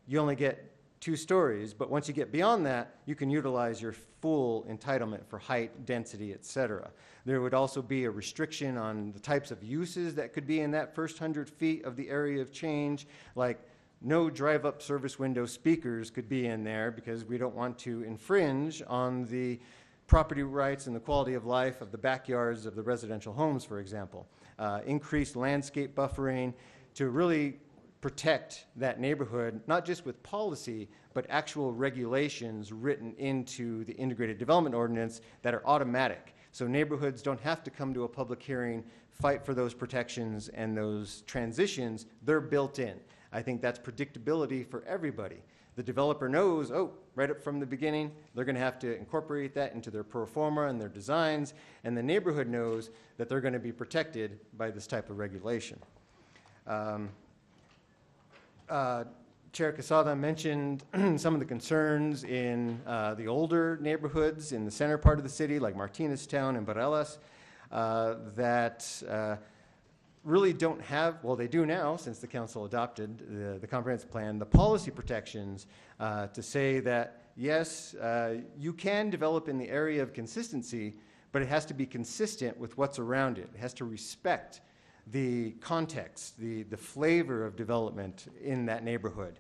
you only get 2 stories, but once you get beyond that, you can utilize your full entitlement for height, density, et cetera. There would also be a restriction on the types of uses that could be in that first 100 feet of the area of change, like no drive-up service window speakers could be in there because we don't want to infringe on the property rights and the quality of life of the backyards of the residential homes, for example. Increased landscape buffering to really protect that neighborhood, not just with policy, but actual regulations written into the integrated development ordinance that are automatic. So neighborhoods don't have to come to a public hearing, fight for those protections and those transitions, they're built in. I think that's predictability for everybody. The developer knows, oh, right up from the beginning, they're going to have to incorporate that into their pro forma and their designs, and the neighborhood knows that they're going to be protected by this type of regulation. Chair Quesada mentioned some of the concerns in the older neighborhoods in the center part of the city, like Martineztown and Barelas, that really don't have, well, they do now, since the council adopted the comprehensive plan, the policy protections to say that, yes, you can develop in the area of consistency, but it has to be consistent with what's around it. It has to respect the context, the flavor of development in that neighborhood.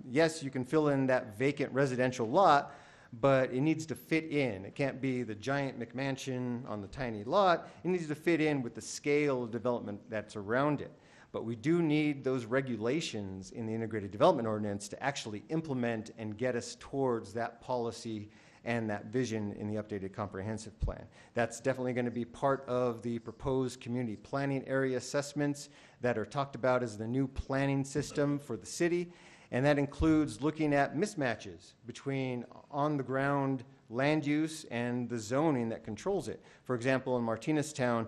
Yes, you can fill in that vacant residential lot, but it needs to fit in. It can't be the giant McMansion on the tiny lot. It needs to fit in with the scale of development that's around it. But we do need those regulations in the integrated development ordinance to actually implement and get us towards that policy and that vision in the updated comprehensive plan. That's definitely going to be part of the proposed community planning area assessments that are talked about as the new planning system for the city. And that includes looking at mismatches between on-the-ground land use and the zoning that controls it. For example, in Martineztown,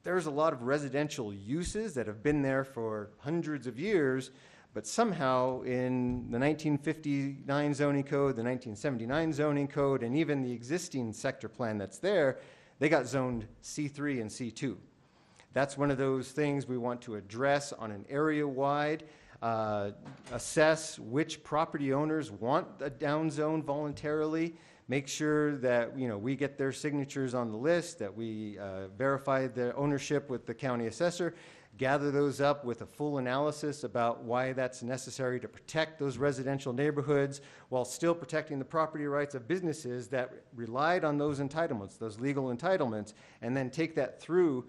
there's a lot of residential uses that have been there for hundreds of years, but somehow in the 1959 zoning code, the 1979 zoning code, and even the existing sector plan that's there, they got zoned C3 and C2. That's one of those things we want to address on an area-wide, assess which property owners want a down zone voluntarily, make sure that we get their signatures on the list, that we verify their ownership with the county assessor, gather those up with a full analysis about why that's necessary to protect those residential neighborhoods while still protecting the property rights of businesses that relied on those entitlements, those legal entitlements, and then take that through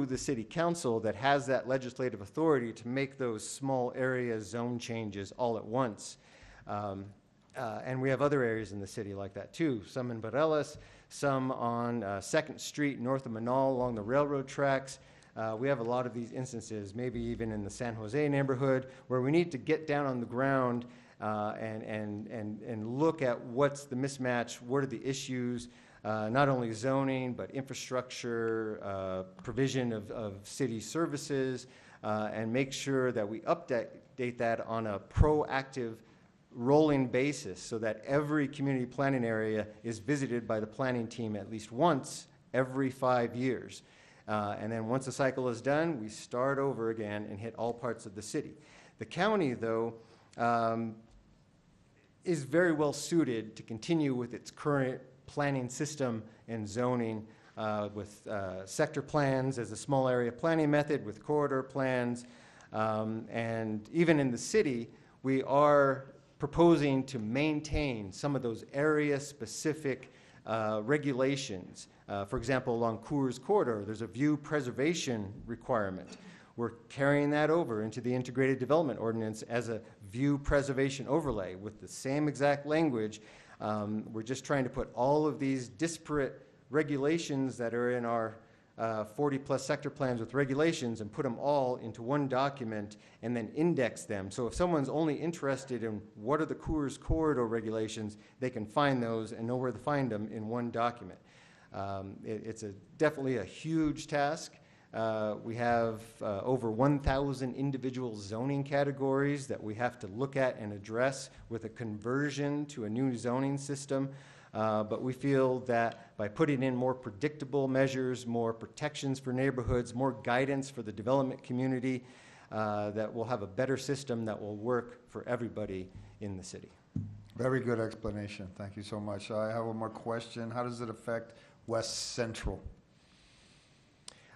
the city council that has that legislative authority to make those small area zone changes all at once. And we have other areas in the city like that too, some in Barelas, some on 2nd Street north of Manal along the railroad tracks. We have a lot of these instances, maybe even in the San Jose neighborhood, where we need to get down on the ground and look at what's the mismatch, what are the issues, not only zoning, but infrastructure, provision of city services, and make sure that we update that on a proactive rolling basis so that every community planning area is visited by the planning team at least once every 5 years. And then once the cycle is done, we start over again and hit all parts of the city. The county, though, is very well suited to continue with its current planning system and zoning with sector plans as a small area planning method, with corridor plans. And even in the city, we are proposing to maintain some of those area-specific regulations. For example, along Coors Corridor, there's a view preservation requirement. We're carrying that over into the integrated development ordinance as a view preservation overlay with the same exact language. We're just trying to put all of these disparate regulations that are in our 40-plus sector plans with regulations and put them all into one document and then index them. So if someone's only interested in what are the Coors Corridor regulations, they can find those and know where to find them in one document. It's definitely a huge task. We have over 1,000 individual zoning categories that we have to look at and address with a conversion to a new zoning system. But we feel that by putting in more predictable measures, more protections for neighborhoods, more guidance for the development community, that we'll have a better system that will work for everybody in the city. Very good explanation. Thank you so much. I have one more question. How does it affect West Central?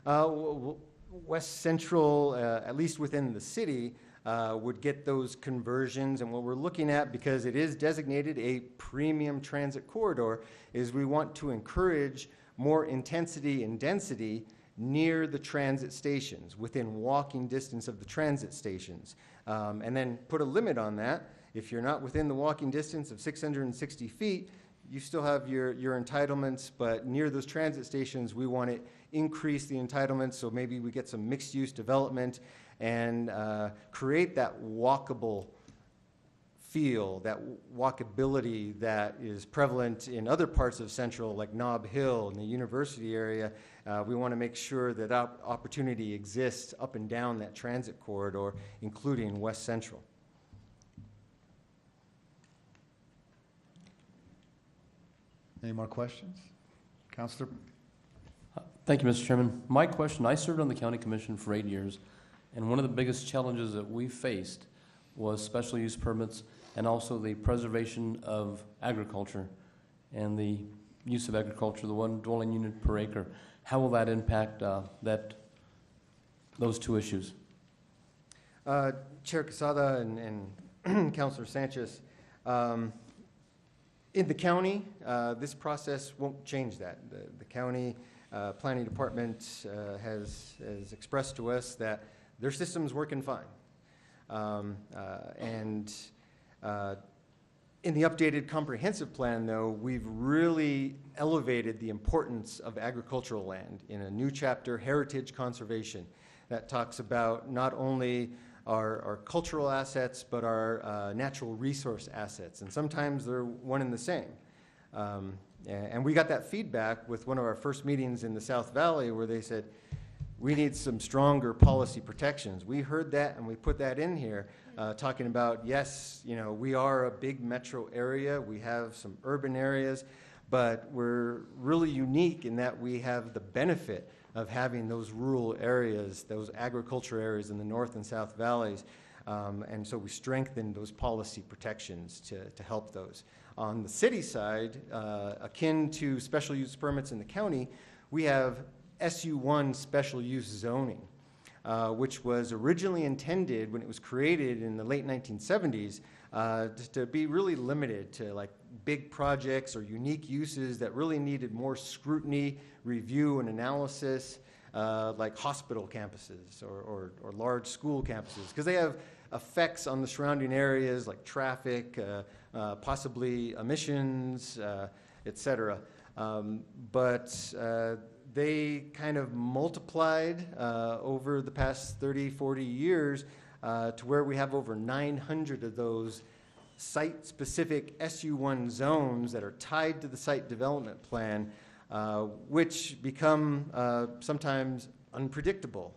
West Central, at least within the city, would get those conversions. And what we're looking at, because it is designated a premium transit corridor, is we want to encourage more intensity and density near the transit stations, within walking distance of the transit stations. And then put a limit on that. If you're not within the walking distance of 660 feet, you still have your entitlements, but near those transit stations, we want to increase the entitlements, so maybe we get some mixed-use development and create that walkable feel, that walkability that is prevalent in other parts of Central, like Nob Hill and the university area. We want to make sure that opportunity exists up and down that transit corridor, including West Central. Any more questions? Counselor? Thank you, Mr. Chairman. My question, I served on the county commission for 8 years, and one of the biggest challenges that we faced was special use permits and also the preservation of agriculture and the use of agriculture, the one dwelling unit per acre. How will that impact those two issues? Chair Quesada and Councilor Sanchez, in the county, this process won't change that. The county planning department has expressed to us that their system's working fine. In the updated comprehensive plan, though, we've really elevated the importance of agricultural land in a new chapter, Heritage Conservation, that talks about not only our cultural assets, but our natural resource assets. And sometimes they're one and the same. And we got that feedback with one of our first meetings in the South Valley where they said, we need some stronger policy protections. We heard that and we put that in here, talking about, yes, you know, we are a big metro area. We have some urban areas, but we're really unique in that we have the benefit of having those rural areas, those agriculture areas in the North and South Valleys. And so we strengthened those policy protections to help those. On the city side, akin to special use permits in the county, we have SU1 special use zoning, which was originally intended when it was created in the late 1970s to be really limited to like big projects or unique uses that really needed more scrutiny, review, and analysis, like hospital campuses or large school campuses, because they have effects on the surrounding areas like traffic, possibly emissions, et cetera. But they kind of multiplied over the past 30, 40 years to where we have over 900 of those site-specific SU1 zones that are tied to the site development plan, which become sometimes unpredictable.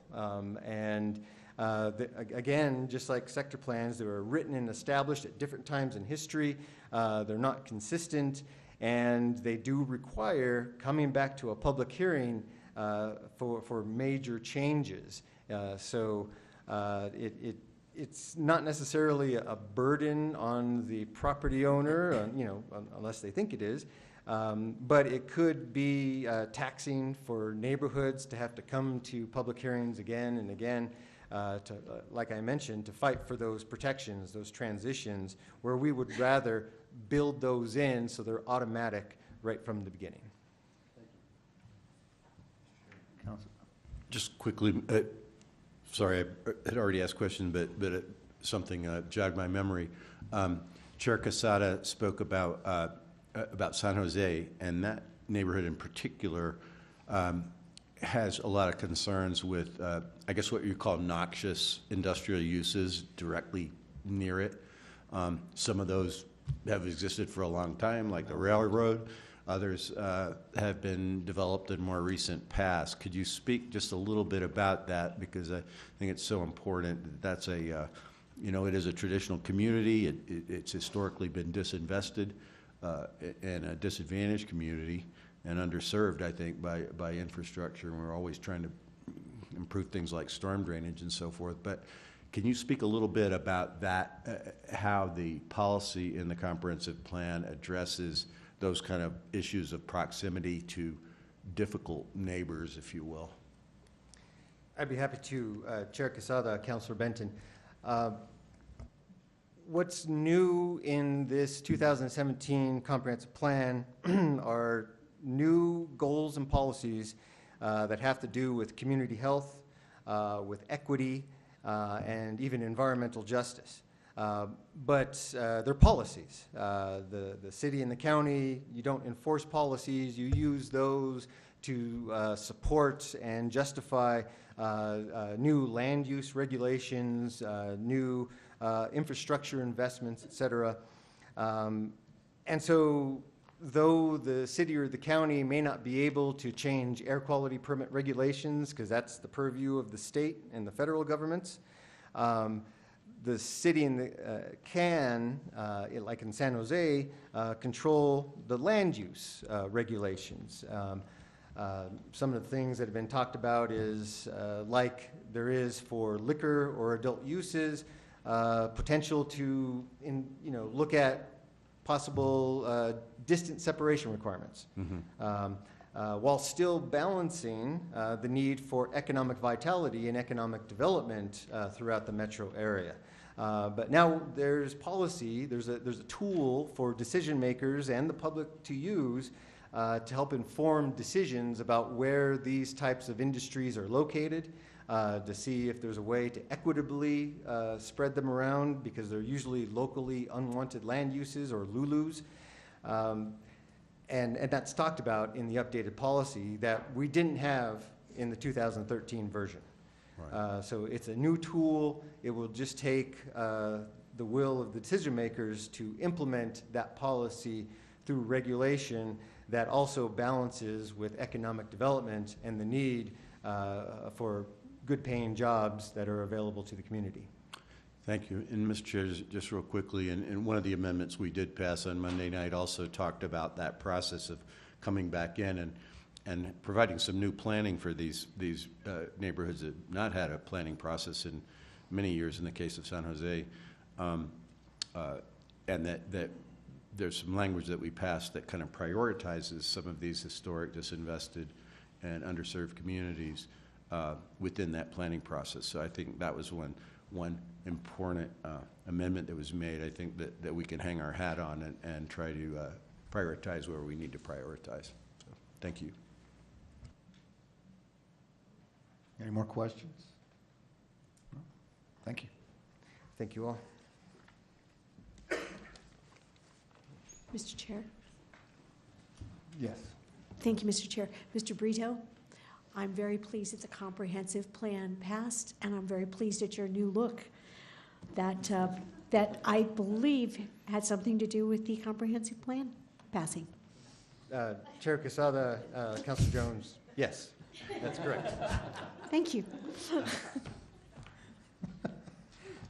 Again, just like sector plans, they were written and established at different times in history. They're not consistent, and they do require coming back to a public hearing for major changes. It's not necessarily a burden on the property owner, unless they think it is, but it could be taxing for neighborhoods to have to come to public hearings again and again. Like I mentioned, to fight for those protections, those transitions, where we would rather build those in so they're automatic right from the beginning. Just quickly, sorry, I had already asked a question, but something jogged my memory. Chair Quesada spoke about San Jose, and that neighborhood in particular has a lot of concerns with, I guess, what you call noxious industrial uses directly near it. Some of those have existed for a long time, like the railroad. Others have been developed in more recent past. Could you speak just a little bit about that? Because I think it's so important. That's it is a traditional community. It's historically been disinvested and a disadvantaged community and underserved, I think, by infrastructure. And we're always trying to improve things like storm drainage and so forth. But can you speak a little bit about that, how the policy in the comprehensive plan addresses those kind of issues of proximity to difficult neighbors, if you will? I'd be happy to, Chair Quesada, Councilor Benton. What's new in this 2017 comprehensive plan are new goals and policies that have to do with community health, with equity, and even environmental justice. But they're policies. The city and the county, you don't enforce policies, you use those to support and justify new land use regulations, new infrastructure investments, et cetera. And so though the city or the county may not be able to change air quality permit regulations, because that's the purview of the state and the federal governments, the city can, like in San Jose, control the land use regulations. Some of the things that have been talked about is, like there is for liquor or adult uses, potential to, look at possible distance separation requirements, while still balancing the need for economic vitality and economic development throughout the metro area. But now there's policy, there's a tool for decision makers and the public to use to help inform decisions about where these types of industries are located, to see if there's a way to equitably spread them around, because they're usually locally unwanted land uses or LULUs. And that's talked about in the updated policy that we didn't have in the 2013 version. Right. So it's a new tool. It will just take the will of the decision makers to implement that policy through regulation that also balances with economic development and the need for good paying jobs that are available to the community. Thank you. And Mr. Chair, just real quickly, and one of the amendments we did pass on Monday night also talked about that process of coming back in and providing some new planning for these neighborhoods that have not had a planning process in many years in the case of San Jose, and that there's some language that we passed that kind of prioritizes some of these historic, disinvested, and underserved communities within that planning process. So I think that was one important amendment that was made. I think that we can hang our hat on and try to prioritize where we need to prioritize. So, thank you. Any more questions? No? Thank you. Thank you all. Mr. Chair. Yes. Thank you, Mr. Chair. Mr. Brito, I'm very pleased that the comprehensive plan passed, and I'm very pleased at your new look that I believe had something to do with the comprehensive plan passing. Chair Quesada, Councilor Jones, yes, that's correct. Thank you.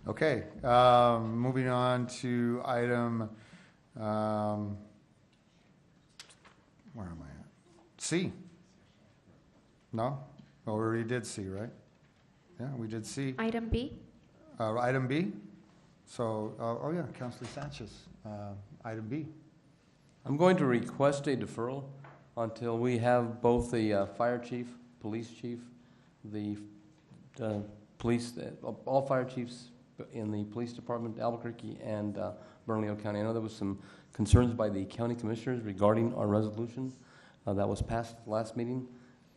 Okay, moving on to item, where am I at? C. No? Oh, we already did C, right? Yeah, we did C. Item B. Item B? So, oh yeah, Councilor Sanchez, item B. I'm going to request a deferral until we have both the fire chief, police chief, the police, all fire chiefs in the police department, Albuquerque and Bernalillo County. I know there was some concerns by the county commissioners regarding our resolution that was passed last meeting,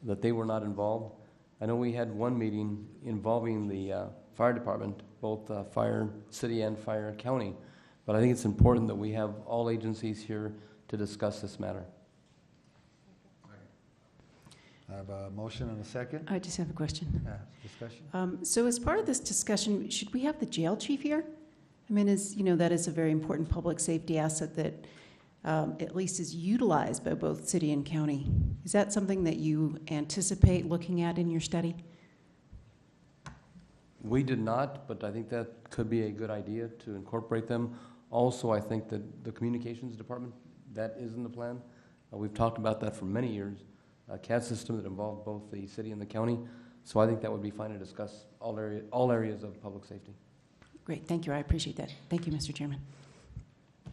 that they were not involved. I know we had one meeting involving the fire department, both fire city and fire county, but I think it's important that we have all agencies here to discuss this matter. I have a motion and a second. I just have a question. Discussion. So as part of this discussion, should we have the jail chief here? I mean, that is a very important public safety asset that at least is utilized by both city and county. Is that something that you anticipate looking at in your study? We did not, but I think that could be a good idea to incorporate them. Also, I think that the communications department, that is in the plan. We've talked about that for many years, a CAD system that involved both the city and the county. So I think that would be fine to discuss all areas of public safety. Great, thank you. I appreciate that. Thank you, Mr. Chairman.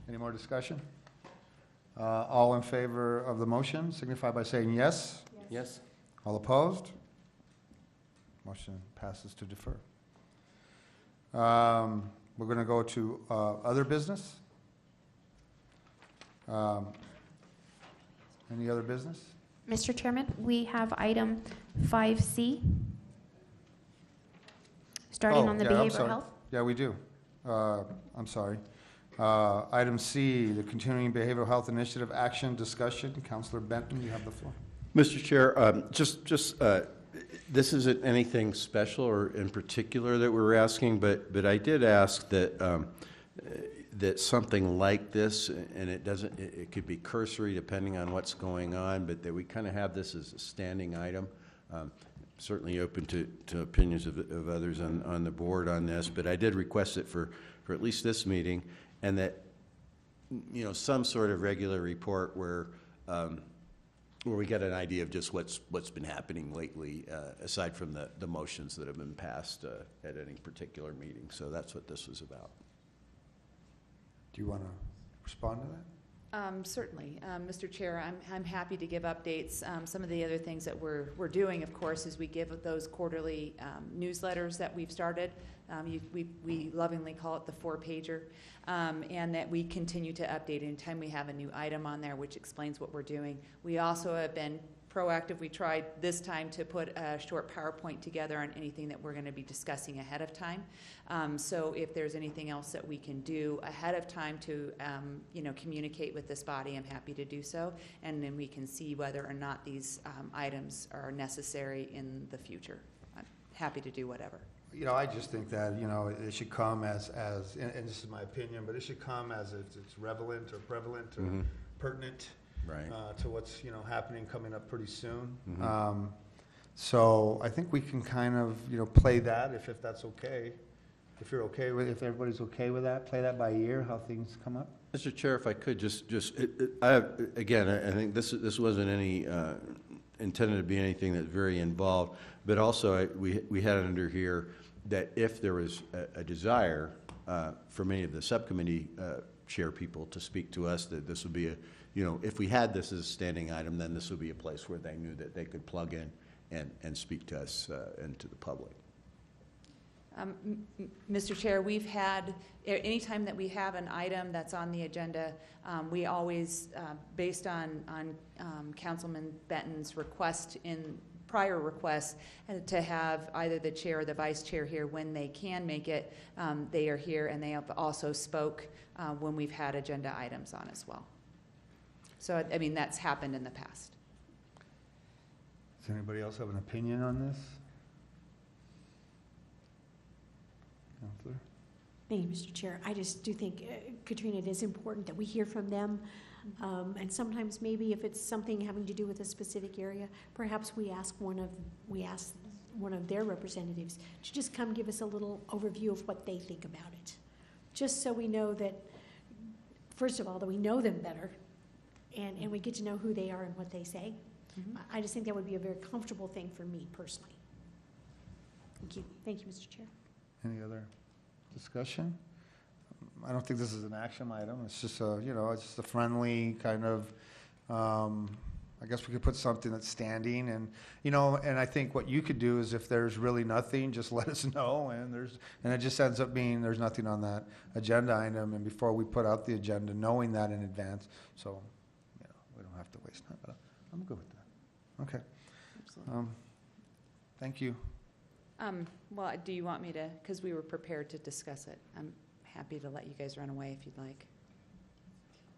Any more discussion? All in favor of the motion signify by saying yes. Yes. All opposed? Motion passes to defer. We're going to go to other business. Any other business? Mr. Chairman, we have item 5C, starting on the behavioral health. Yeah, we do. I'm sorry. Item C, the Continuing Behavioral Health Initiative Action Discussion. Councilor Benton, you have the floor. Mr. Chair, this isn't anything special or in particular that we're asking, but I did ask that that something like this, and it could be cursory depending on what's going on, but that we kind of have this as a standing item. Certainly open to opinions of others on the board on this, but I did request it for at least this meeting, and that some sort of regular report where where we get an idea of just what's been happening lately, aside from the motions that have been passed at any particular meeting. So that's what this was about. Do you want to respond to that? Certainly. Mr. Chair, I'm happy to give updates. Some of the other things that we're doing, of course, is we give those quarterly newsletters that we've started. We lovingly call it the 4-pager, and that we continue to update anytime we have a new item on there which explains what we're doing. We also have been proactive. We tried this time to put a short PowerPoint together on anything that we're going to be discussing ahead of time. So if there's anything else that we can do ahead of time to communicate with this body, I'm happy to do so, and then we can see whether or not these items are necessary in the future. I'm happy to do whatever. I just think that, it should come as and this is my opinion, but it should come as it's relevant or prevalent or pertinent. Right. To what's happening coming up pretty soon. Mm-hmm. So I think we can kind of play that if that's okay. If you're okay with, if everybody's okay with that, play that by ear how things come up. Mr. Chair, if I could I think this wasn't any intended to be anything that's very involved, but also we had it under here that if there was a desire for many of the subcommittee chair people to speak to us, that this would be if we had this as a standing item, then this would be a place where they knew that they could plug in and speak to us and to the public. Mr. Chair, we've had, anytime that we have an item that's on the agenda, we always, based on Councilman Benton's request in prior requests, to have either the chair or the vice chair here when they can make it, they are here, and they have also spoke when we've had agenda items on as well. So, I mean, that's happened in the past. Does anybody else have an opinion on this? Counselor? Thank you, Mr. Chair. I just do think, Katrina, it is important that we hear from them. And sometimes maybe if it's something having to do with a specific area, perhaps we ask one of their representatives to just come give us a little overview of what they think about it. Just so we know that, first of all, that we know them better, and we get to know who they are and what they say. Mm-hmm. I just think that would be a very comfortable thing for me personally. Thank you. Thank you, Mr. Chair. Any other discussion? I don't think this is an action item. It's just it's just a friendly kind of, I guess we could put something that's standing, and and I think what you could do is if there's really nothing, just let us know, and it just ends up being there's nothing on that agenda item, and before we put out the agenda, knowing that in advance, so we don't have to waste time. But I'm good with that. Okay. Absolutely. Thank you. Well, do you want me to, because we were prepared to discuss it, I'm happy to let you guys run away if you'd like.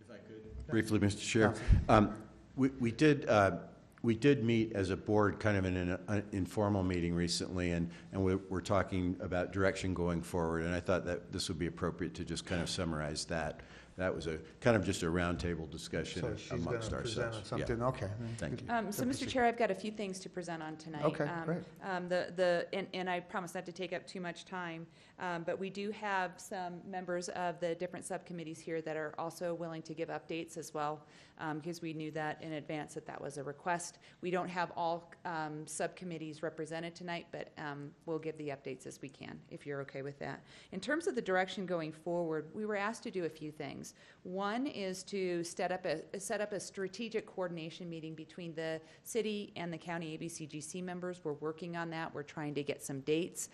If I could. Briefly, Mr. Chair. We did meet as a board kind of in an informal meeting recently, and we're talking about direction going forward, and I thought that this would be appropriate to just kind of summarize that. That was a kind of just a roundtable discussion amongst ourselves. Present on something. Yeah. Okay. Thank you. So, Mr. Chair, I've got a few things to present on tonight. Okay, great. And I promise not to take up too much time, but we do have some members of the different subcommittees here that are also willing to give updates as well, because we knew that in advance that was a request. We don't have all subcommittees represented tonight, but we'll give the updates as we can, if you're okay with that. In terms of the direction going forward, we were asked to do a few things. One is to set up a strategic coordination meeting between the city and the county ABCGC members. We're working on that. We're trying to get some dates.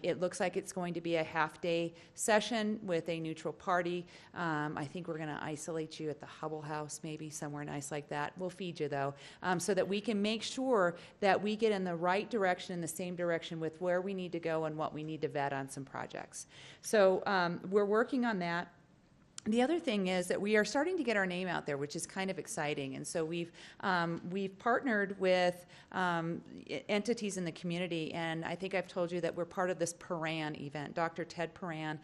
It looks like it's going to be a half-day session with a neutral party. I think we're going to isolate you at the Hubble House, maybe somewhere nice like that. We'll feed you, though, so that we can make sure that we get in the right direction, in the same direction with where we need to go and what we need to vet on some projects. So we're working on that. The other thing is that we are starting to get our name out there, which is kind of exciting. And so we've partnered with entities in the community, and I think I've told you that we're part of this Paran event. Dr. Ted Paran,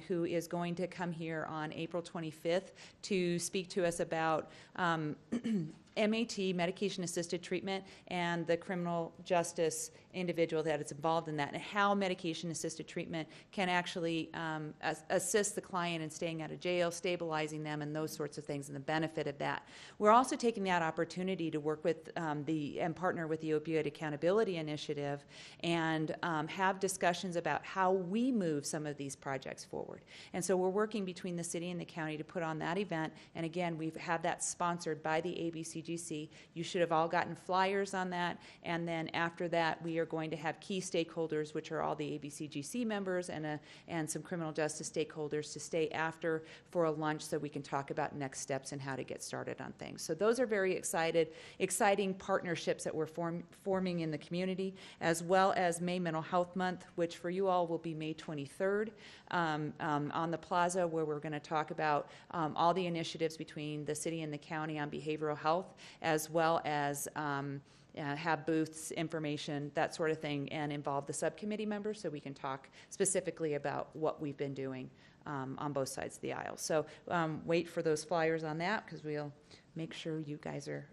who is going to come here on April 25th to speak to us about MAT, medication-assisted treatment, and the criminal justice individual that is involved in that, and how medication-assisted treatment can actually assist the client in staying out of jail, stabilizing them, and those sorts of things, and the benefit of that. We're also taking that opportunity to work with and partner with the Opioid Accountability Initiative and have discussions about how we move some of these projects forward. And so we're working between the city and the county to put on that event, and again, we've had that sponsored by the ABCGC. You should have all gotten flyers on that, and then after that, we are going to have key stakeholders, which are all the ABCGC members and some criminal justice stakeholders, to stay after for a lunch so we can talk about next steps and how to get started on things. So those are very exciting partnerships that we're forming in the community, as well as May Mental Health Month, which for you all will be May 23rd on the plaza, where we're going to talk about all the initiatives between the city and the county on behavioral health, as well as have booths, information, that sort of thing, and involve the subcommittee members so we can talk specifically about what we've been doing on both sides of the aisle. So wait for those flyers on that, because we'll make sure you guys are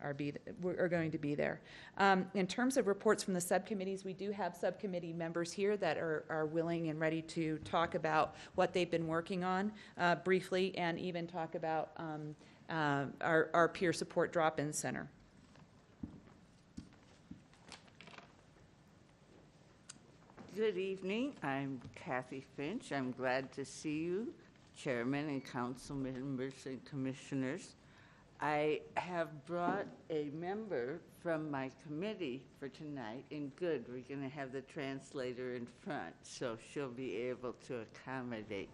going to be there. In terms of reports from the subcommittees, we do have subcommittee members here that are willing and ready to talk about what they've been working on briefly, and even talk about our peer support drop-in center. Good evening. I'm Kathy Finch. I'm glad to see you, Chairman and Council members and Commissioners. I have brought a member from my committee for tonight, and good, we're going to have the translator in front, so she'll be able to accommodate.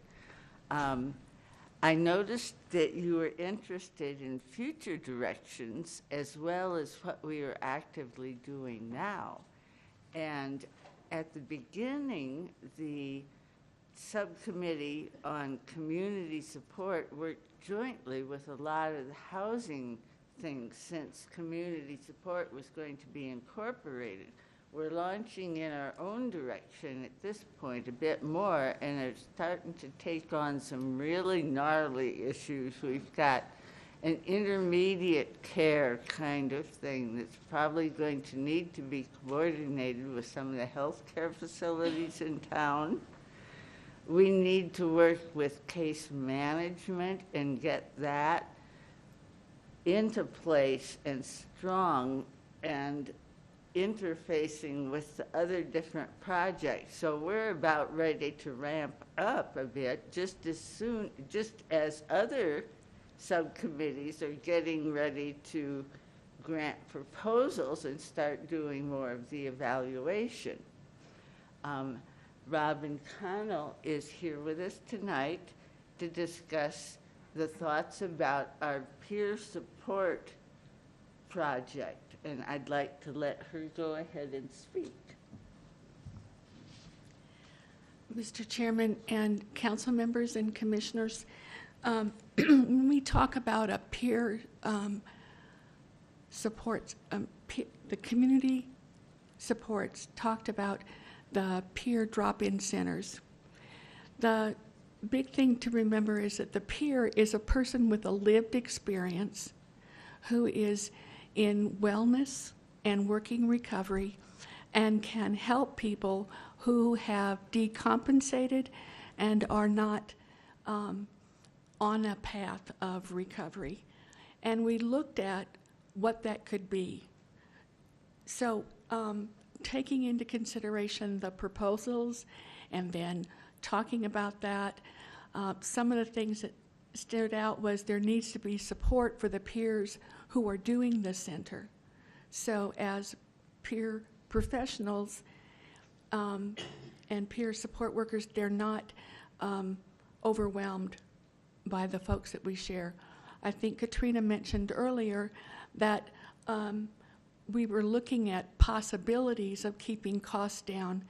I noticed that you were interested in future directions as well as what we are actively doing now. And at the beginning, the subcommittee on community support worked jointly with a lot of the housing things, since community support was going to be incorporated. We're launching in our own direction at this point a bit more, and are starting to take on some really gnarly issues. We've got an intermediate care kind of thing that's probably going to need to be coordinated with some of the healthcare facilities in town. We need to work with case management and get that into place and strong and interfacing with the other different projects. So we're about ready to ramp up a bit just as other subcommittees are getting ready to grant proposals and start doing more of the evaluation. Robin Connell is here with us tonight to discuss the thoughts about our peer support project, and I'd like to let her go ahead and speak. Mr. Chairman and council members and commissioners, when we talk about a peer support, the community supports talked about the peer drop-in centers. The big thing to remember is that the peer is a person with a lived experience who is in wellness and working recovery and can help people who have decompensated and are not on a path of recovery. And we looked at what that could be. So taking into consideration the proposals and then talking about that, some of the things that stood out was there needs to be support for the peers who are doing the center. So as peer professionals and peer support workers, they're not overwhelmed by the folks that we share. I think Katrina mentioned earlier that we were looking at possibilities of keeping costs down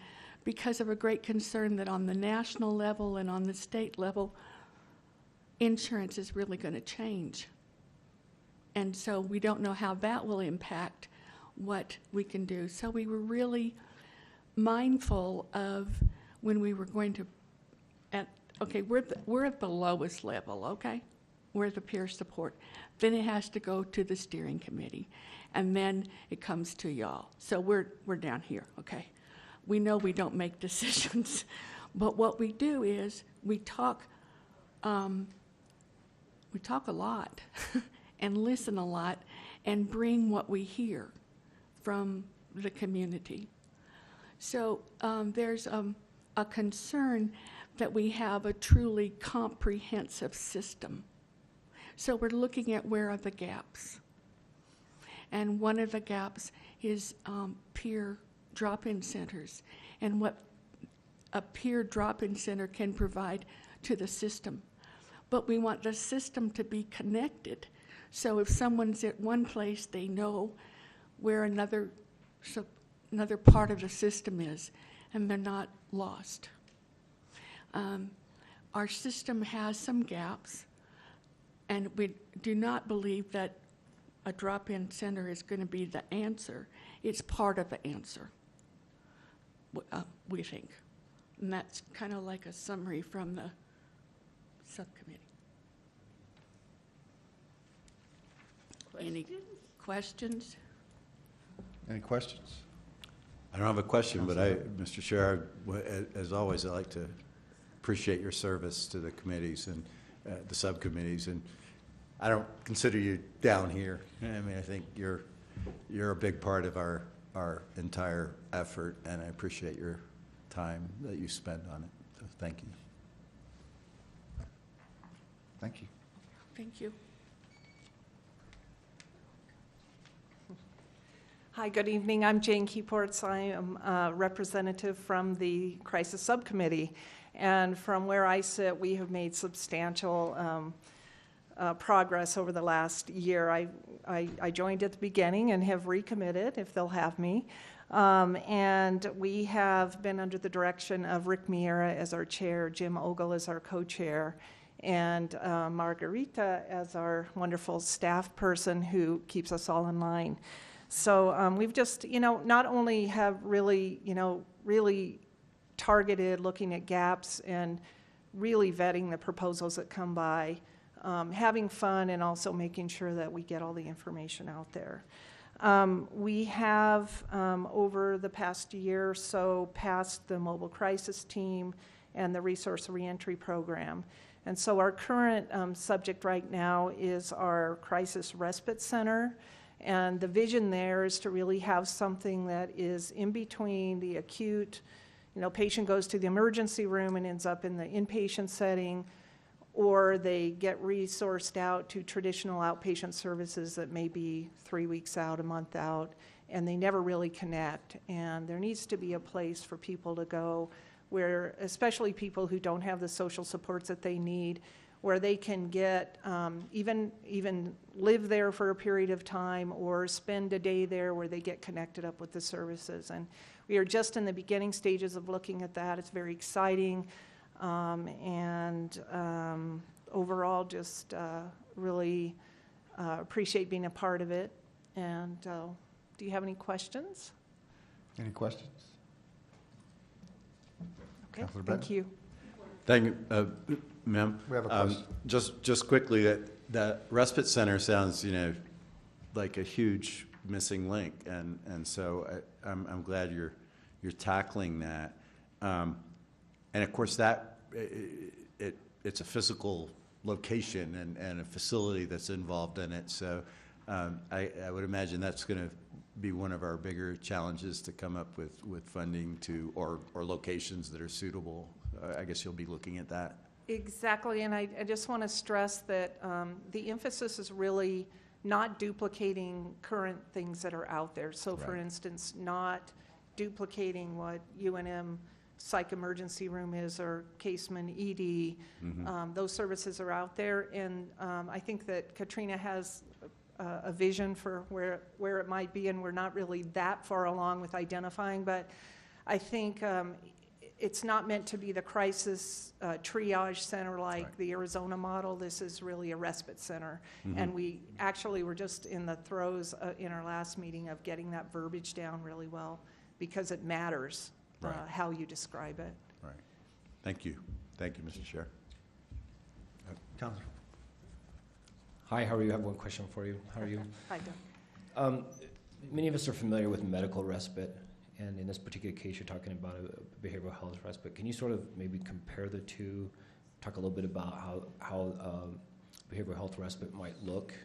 because of a great concern that on the national level and on the state level, insurance is really going to change. And so we don't know how that will impact what we can do. So we were really mindful of when we were going to, we're at the lowest level, okay? we're the peer support. Then it has to go to the steering committee, and then it comes to y'all. So we're down here, okay? We know we don't make decisions, but what we do is we talk a lot and listen a lot and bring what we hear from the community. So there's a concern that we have a truly comprehensive system. So we're looking at where are the gaps. And one of the gaps is peer drop-in centers and what a peer drop-in center can provide to the system. But we want the system to be connected. So if someone's at one place, they know where another part of the system is, and they're not lost. Our system has some gaps, and we do not believe that a drop-in center is going to be the answer. It's part of the answer, we think. And that's kind of like a summary from the subcommittee. Any questions? Any questions? I don't have a question, but Mr. Chair, as always, I like to appreciate your service to the committees and the subcommittees. And I don't consider you down here. I mean, I think you're a big part of our entire effort, and I appreciate your time that you spend on it. So thank you. Thank you. Thank you. Hi, good evening. I'm Jane Keyports. I am a representative from the Crisis Subcommittee. And from where I sit, we have made substantial progress over the last year. I joined at the beginning and have recommitted, if they'll have me. And we have been under the direction of Rick Miera as our chair, Jim Ogle as our co-chair, and Margarita as our wonderful staff person who keeps us all in line. So we've just, not only have really, really targeted looking at gaps and really vetting the proposals that come by, having fun and also making sure that we get all the information out there. We have, over the past year or so, passed the mobile crisis team and the resource reentry program. And so our current subject right now is our crisis respite center. And the vision there is to really have something that is in between the acute, patient goes to the emergency room and ends up in the inpatient setting, or they get resourced out to traditional outpatient services that may be 3 weeks out, a month out, and they never really connect. And there needs to be a place for people to go where, especially people who don't have the social supports that they need, where they can get, even live there for a period of time or spend a day there where they get connected up with the services. And we are just in the beginning stages of looking at that. It's very exciting. Overall, just really appreciate being a part of it. And do you have any questions? Any questions? Okay, thank you. Thank you, ma'am. We have a question. Just quickly, that respite center sounds, like a huge missing link, and so I'm glad you're tackling that. And of course, that it's a physical location and a facility that's involved in it. So I would imagine that's going to be one of our bigger challenges to come up with funding or locations that are suitable. I guess you'll be looking at that. Exactly, and I just want to stress that the emphasis is really not duplicating current things that are out there. So for instance, not duplicating what UNM psych emergency room is or Caseman ED. Those services are out there, and I think that Katrina has a vision for where it might be, and we're not really that far along with identifying, but I think it's not meant to be the crisis triage center like the Arizona model. This is really a respite center. And we actually were just in the throes in our last meeting of getting that verbiage down really well, because it matters how you describe it. Right. Thank you. Thank you, Mr. Chair. Counselor. Hi, how are you? I have one question for you. How are you? Hi, Doug. Many of us are familiar with medical respite, and in this particular case, you're talking about a behavioral health respite. Can you sort of maybe compare the two, talk a little bit about how behavioral health respite might look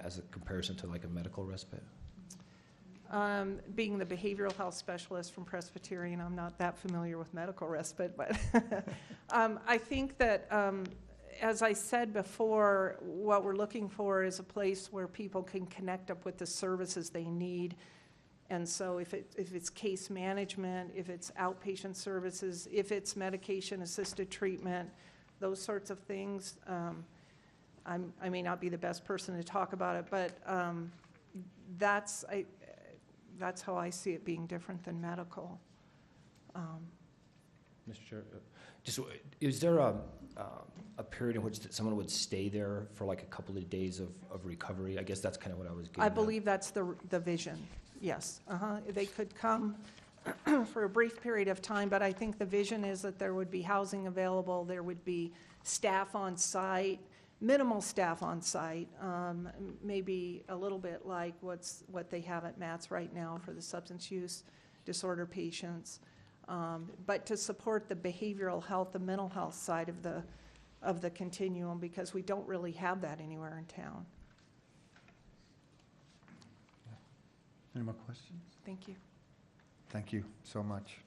as a comparison to like a medical respite? Being the behavioral health specialist from Presbyterian, I'm not that familiar with medical respite, but I think that, as I said before, what we're looking for is a place where people can connect up with the services they need. And so if it's case management, if it's outpatient services, if it's medication-assisted treatment, those sorts of things, I may not be the best person to talk about it, but that's how I see it being different than medical. Mr. Chair, just is there a period in which someone would stay there for like a couple of days of recovery? I guess that's kind of what I was getting I believe that's the vision, yes. They could come for a brief period of time, but I think the vision is that there would be housing available, there would be staff on site, minimal staff on site, maybe a little bit like what they have at MATS right now for the substance use disorder patients, but to support the behavioral health, the mental health side of the continuum, because we don't really have that anywhere in town. Any more questions? Thank you. Thank you so much.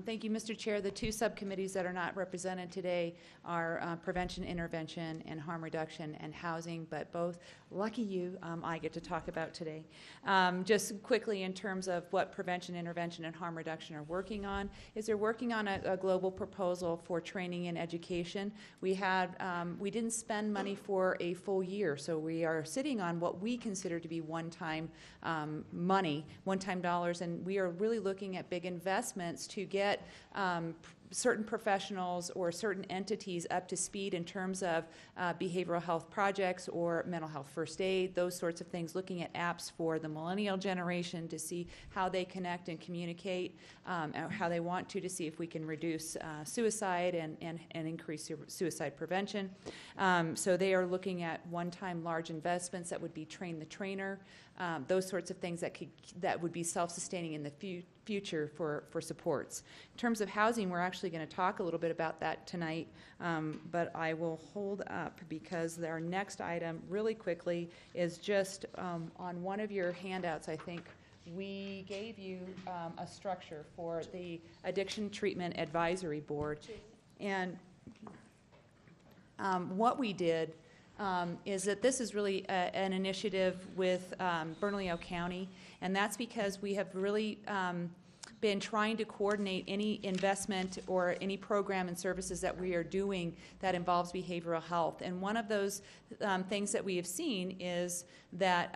Thank you, Mr. Chair. The two subcommittees that are not represented today are prevention, intervention, and harm reduction and housing, but both, lucky you, I get to talk about today. Just quickly in terms of what prevention, intervention, and harm reduction are working on, is they're working on a global proposal for training and education. We didn't spend money for a full year, so we are sitting on what we consider to be one-time money, one-time dollars, and we are really looking at big investments to get certain professionals or certain entities up to speed in terms of behavioral health projects or mental health first aid, those sorts of things, looking at apps for the millennial generation to see how they connect and communicate, how they want to see if we can reduce suicide and increase suicide prevention. So they are looking at one-time large investments that would be train the trainer, those sorts of things that would be self-sustaining in the future for supports. In terms of housing, we're actually going to talk a little bit about that tonight, but I will hold up because our next item really quickly is just on one of your handouts, I think, we gave you a structure for the Addiction Treatment Advisory Board. And what we did is that this is really an initiative with Bernalillo County, and that's because we have really been trying to coordinate any investment or any program and services that we are doing that involves behavioral health. And one of those things that we have seen is that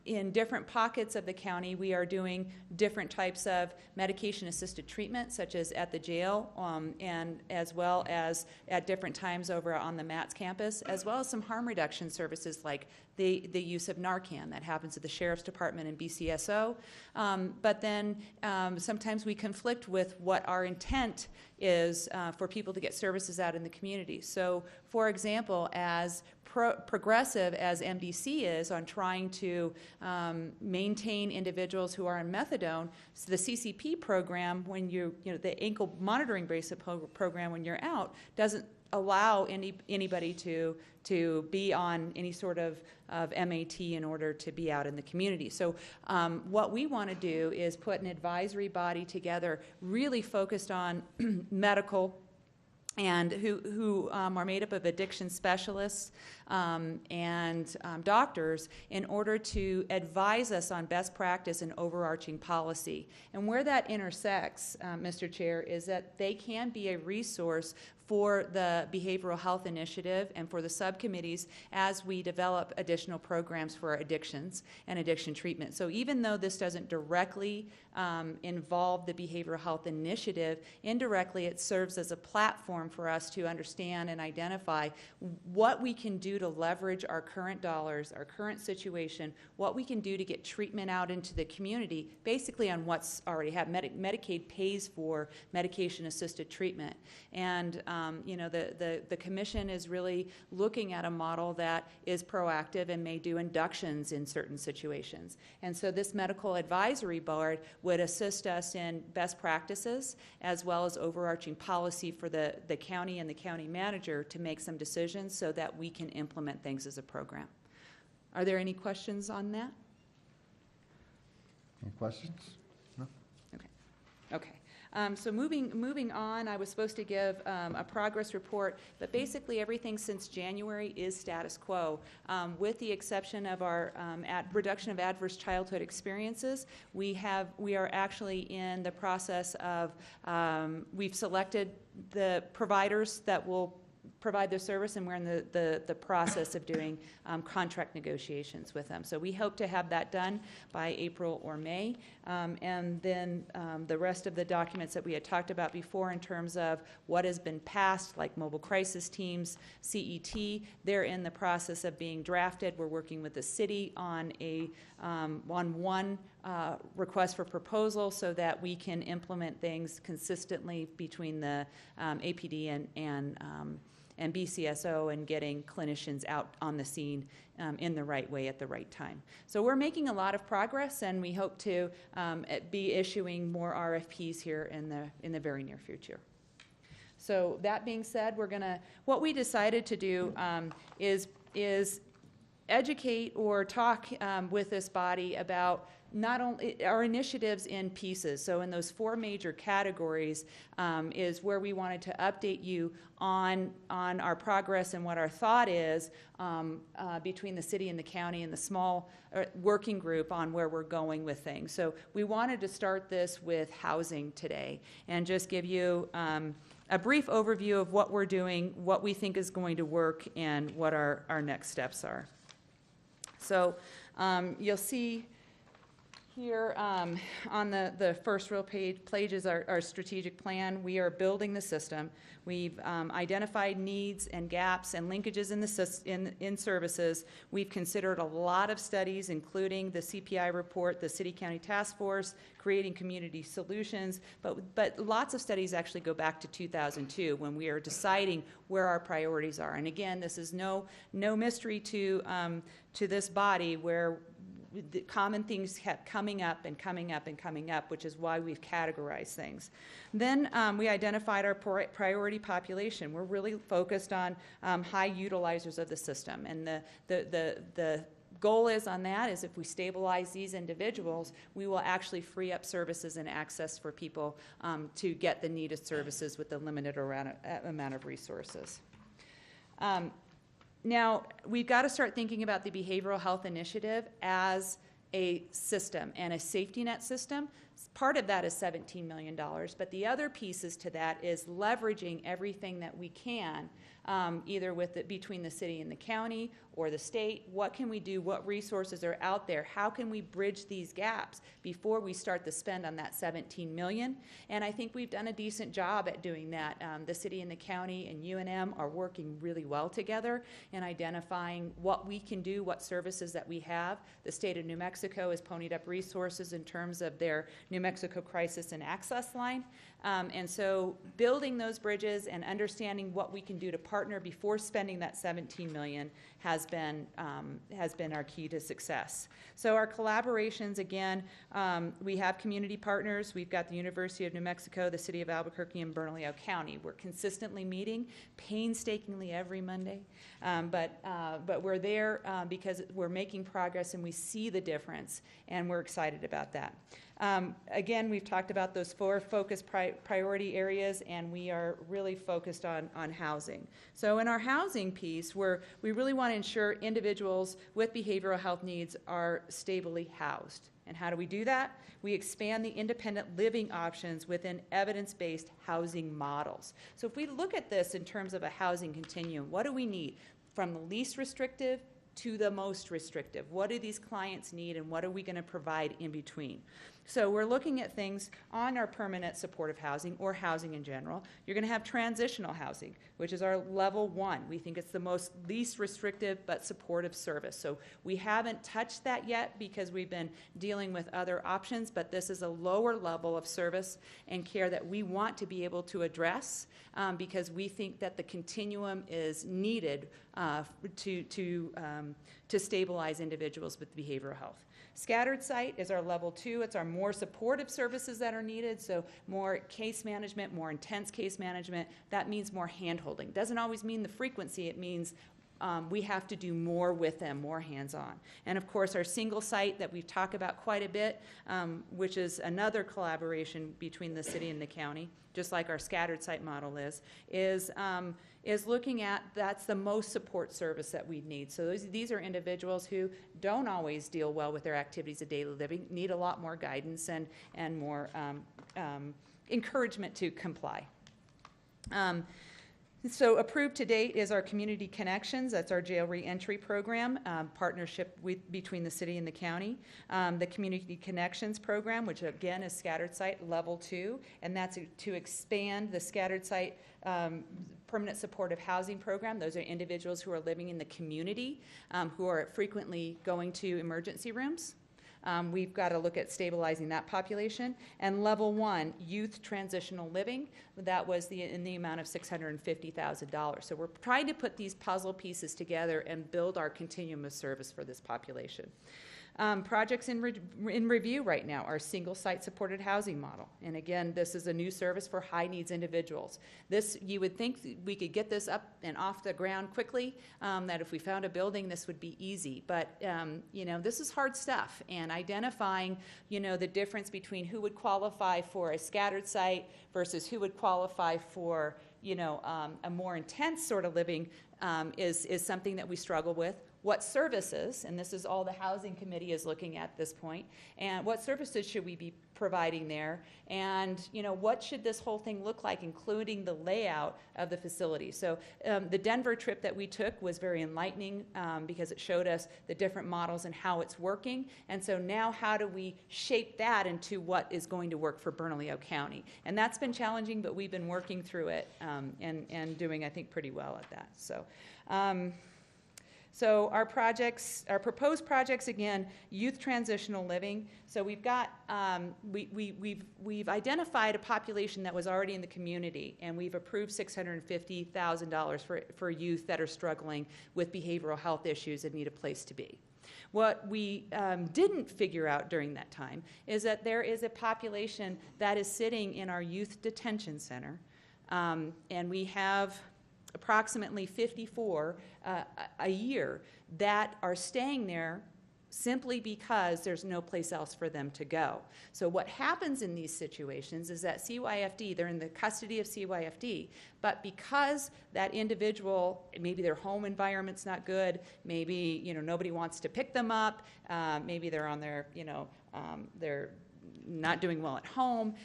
in different pockets of the county, we are doing different types of medication-assisted treatment, such as at the jail, and as well as at different times over on the MATS campus, as well as some harm reduction services like the use of Narcan that happens at the Sheriff's Department and BCSO. But then sometimes we conflict with what our intent is for people to get services out in the community. So, for example, as progressive as MDC is on trying to maintain individuals who are on methadone, so the CCP program, when the ankle monitoring bracelet program when you're out, doesn't allow anybody to be on any sort of MAT in order to be out in the community. So what we want to do is put an advisory body together really focused on medical and who are made up of addiction specialists and doctors in order to advise us on best practice and overarching policy. And where that intersects, Mr. Chair, is that they can be a resource for the Behavioral Health Initiative and for the subcommittees as we develop additional programs for addictions and addiction treatment. So even though this doesn't directly involve the Behavioral Health Initiative, indirectly it serves as a platform for us to understand and identify what we can do to leverage our current dollars, our current situation, what we can do to get treatment out into the community, basically on what's already happened. Medicaid pays for medication-assisted treatment. And the commission is really looking at a model that is proactive and may do inductions in certain situations. And so this medical advisory board would assist us in best practices as well as overarching policy for the county and the county manager to make some decisions so that we can implement things as a program. Are there any questions on that? Any questions? No? Okay. So moving on, I was supposed to give a progress report, but basically everything since January is status quo, with the exception of our reduction of adverse childhood experiences. We are actually in the process of we've selected the providers that will provide their service, and we're in the process of doing contract negotiations with them. So we hope to have that done by April or May. And then the rest of the documents that we had talked about before in terms of what has been passed, like mobile crisis teams, CET, they're in the process of being drafted. We're working with the city on one request for proposal so that we can implement things consistently between the APD and BCSO and getting clinicians out on the scene in the right way at the right time. So we're making a lot of progress, and we hope to be issuing more RFPs here in the very near future. So that being said, what we decided to do is educate or talk with this body about not only our initiatives in pieces. So in those 4 major categories is where we wanted to update you on our progress and what our thought is between the city and the county and the small working group on where we're going with things. So we wanted to start this with housing today and just give you a brief overview of what we're doing, what we think is going to work, and what our next steps are. So you'll see here on the first real page is our strategic plan. We are building the system. We've identified needs and gaps and linkages in services. We've considered a lot of studies, including the CPI report, the City-County Task Force, creating community solutions, but lots of studies actually go back to 2002 when we are deciding where our priorities are. And again, this is no mystery to this body where the common things kept coming up and coming up and coming up, which is why we've categorized things. Then we identified our priority population. We're really focused on high utilizers of the system, and the goal is on that is if we stabilize these individuals, we will actually free up services and access for people to get the needed services with the limited amount of resources. Now, we've got to start thinking about the behavioral health initiative as a system and a safety net system. Part of that is $17 million, but the other pieces to that is leveraging everything that we can, either between the city and the county or the state. What can we do? What resources are out there? How can we bridge these gaps before we start to spend on that $17 million? And I think we've done a decent job at doing that. The city and the county and UNM are working really well together in identifying what we can do, what services that we have. The state of New Mexico has ponied up resources in terms of their New Mexico Crisis and Access Line. And so building those bridges and understanding what we can do to partner before spending that $17 million has been our key to success. So our collaborations, again, we have community partners. We've got the University of New Mexico, the City of Albuquerque, and Bernalillo County. We're consistently meeting, painstakingly every Monday, but we're there because we're making progress and we see the difference, and we're excited about that. Again, we've talked about those 4 focus priority areas, and we are really focused on housing. So in our housing piece, we really want to ensure individuals with behavioral health needs are stably housed. And how do we do that? We expand the independent living options within evidence-based housing models. So if we look at this in terms of a housing continuum, what do we need? From the least restrictive to the most restrictive. What do these clients need, and what are we going to provide in between? So we're looking at things on our permanent supportive housing or housing in general. You're going to have transitional housing, which is our level 1. We think it's the least restrictive but supportive service. So we haven't touched that yet because we've been dealing with other options, but this is a lower level of service and care that we want to be able to address because we think that the continuum is needed to stabilize individuals with behavioral health. Scattered site is our level 2. It's our more supportive services that are needed, so more case management, more intense case management. That means more hand-holding. Doesn't always mean the frequency. It means we have to do more with them, more hands-on. And of course, our single site that we've talked about quite a bit, which is another collaboration between the city and the county, just like our scattered site model is looking at that's the most support service that we need. So these are individuals who don't always deal well with their activities of daily living, need a lot more guidance and more encouragement to comply. So approved to date is our Community Connections. That's our jail reentry program, partnership between the city and the county. The Community Connections program, which again is scattered site level 2, and that's to expand the scattered site permanent supportive housing program. Those are individuals who are living in the community, who are frequently going to emergency rooms. We've got to look at stabilizing that population. And level 1, youth transitional living, that was in the amount of $650,000. So we're trying to put these puzzle pieces together and build our continuum of service for this population. Projects in review right now are single site supported housing model. And again, this is a new service for high needs individuals. This, you would think we could get this up and off the ground quickly, that if we found a building, this would be easy. But, this is hard stuff. And identifying, the difference between who would qualify for a scattered site versus who would qualify for, a more intense sort of living is something that we struggle with. What services, and this is all the Housing Committee is looking at this point, and what services should we be providing there, and what should this whole thing look like, including the layout of the facility. So the Denver trip that we took was very enlightening because it showed us the different models and how it's working, and so now how do we shape that into what is going to work for Bernalillo County? And that's been challenging, but we've been working through it and doing, I think, pretty well at that. So our proposed projects, again, youth transitional living. So we've got, we've identified a population that was already in the community, and we've approved $650,000 for youth that are struggling with behavioral health issues and need a place to be. What we didn't figure out during that time is that there is a population that is sitting in our youth detention center, and we have approximately 54 a year that are staying there simply because there's no place else for them to go. So what happens in these situations is that CYFD, they're in the custody of CYFD, but because that individual, maybe their home environment's not good, maybe nobody wants to pick them up, maybe they're on their, they're not doing well at home,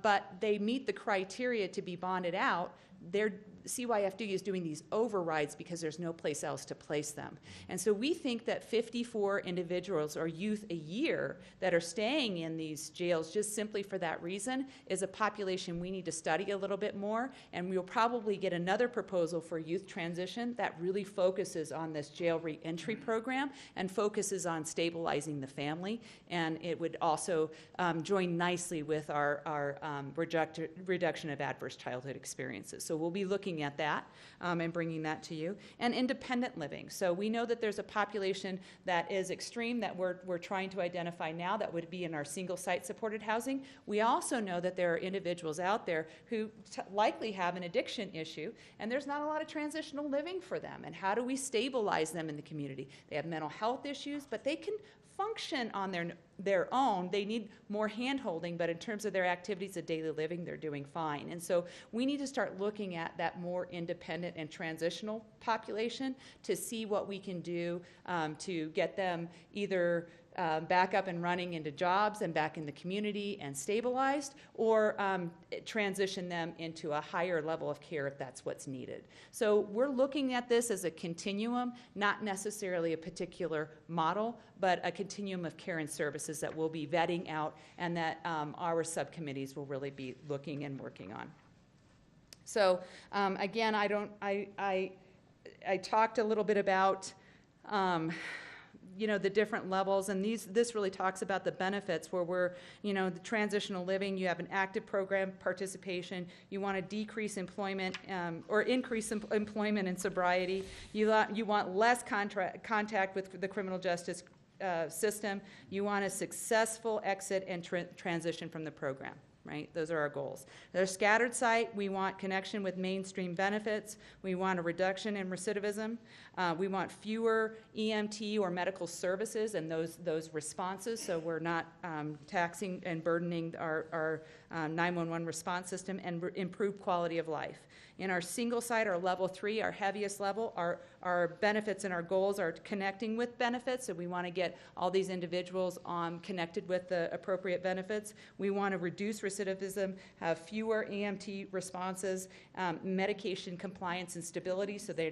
but they meet the criteria to be bonded out, CYFD is doing these overrides because there's no place else to place them. And so we think that 54 individuals or youth a year that are staying in these jails just simply for that reason is a population we need to study a little bit more, and we'll probably get another proposal for youth transition that really focuses on this jail reentry program and focuses on stabilizing the family, and it would also join nicely with our reduction of adverse childhood experiences. So we'll be looking at that and bringing that to you. And independent living. So we know that there's a population that is extreme that we're trying to identify now that would be in our single site supported housing. We also know that there are individuals out there who likely have an addiction issue, and there's not a lot of transitional living for them. And how do we stabilize them in the community? They have mental health issues, but they can function on their own. They need more hand-holding, but in terms of their activities of daily living, they're doing fine. And so we need to start looking at that more independent and transitional population to see what we can do to get them either back up and running into jobs and back in the community and stabilized, or transition them into a higher level of care if that's what's needed. So we're looking at this as a continuum, not necessarily a particular model, but a continuum of care and services that we'll be vetting out and that our subcommittees will really be looking and working on. So again, I talked a little bit about the different levels, and this really talks about the benefits where we're, the transitional living, you have an active program participation, you want to decrease employment or increase employment and sobriety, you want less contact with the criminal justice system, you want a successful exit and transition from the program. Right? Those are our goals. There's scattered site. We want connection with mainstream benefits. We want a reduction in recidivism. We want fewer EMT or medical services and those responses, so we're not taxing and burdening our 911 response system, and improve quality of life. In our single site, our level 3, our heaviest level, our benefits and our goals are connecting with benefits, so we want to get all these individuals connected with the appropriate benefits. We want to reduce recidivism, have fewer EMT responses, medication compliance and stability, so they're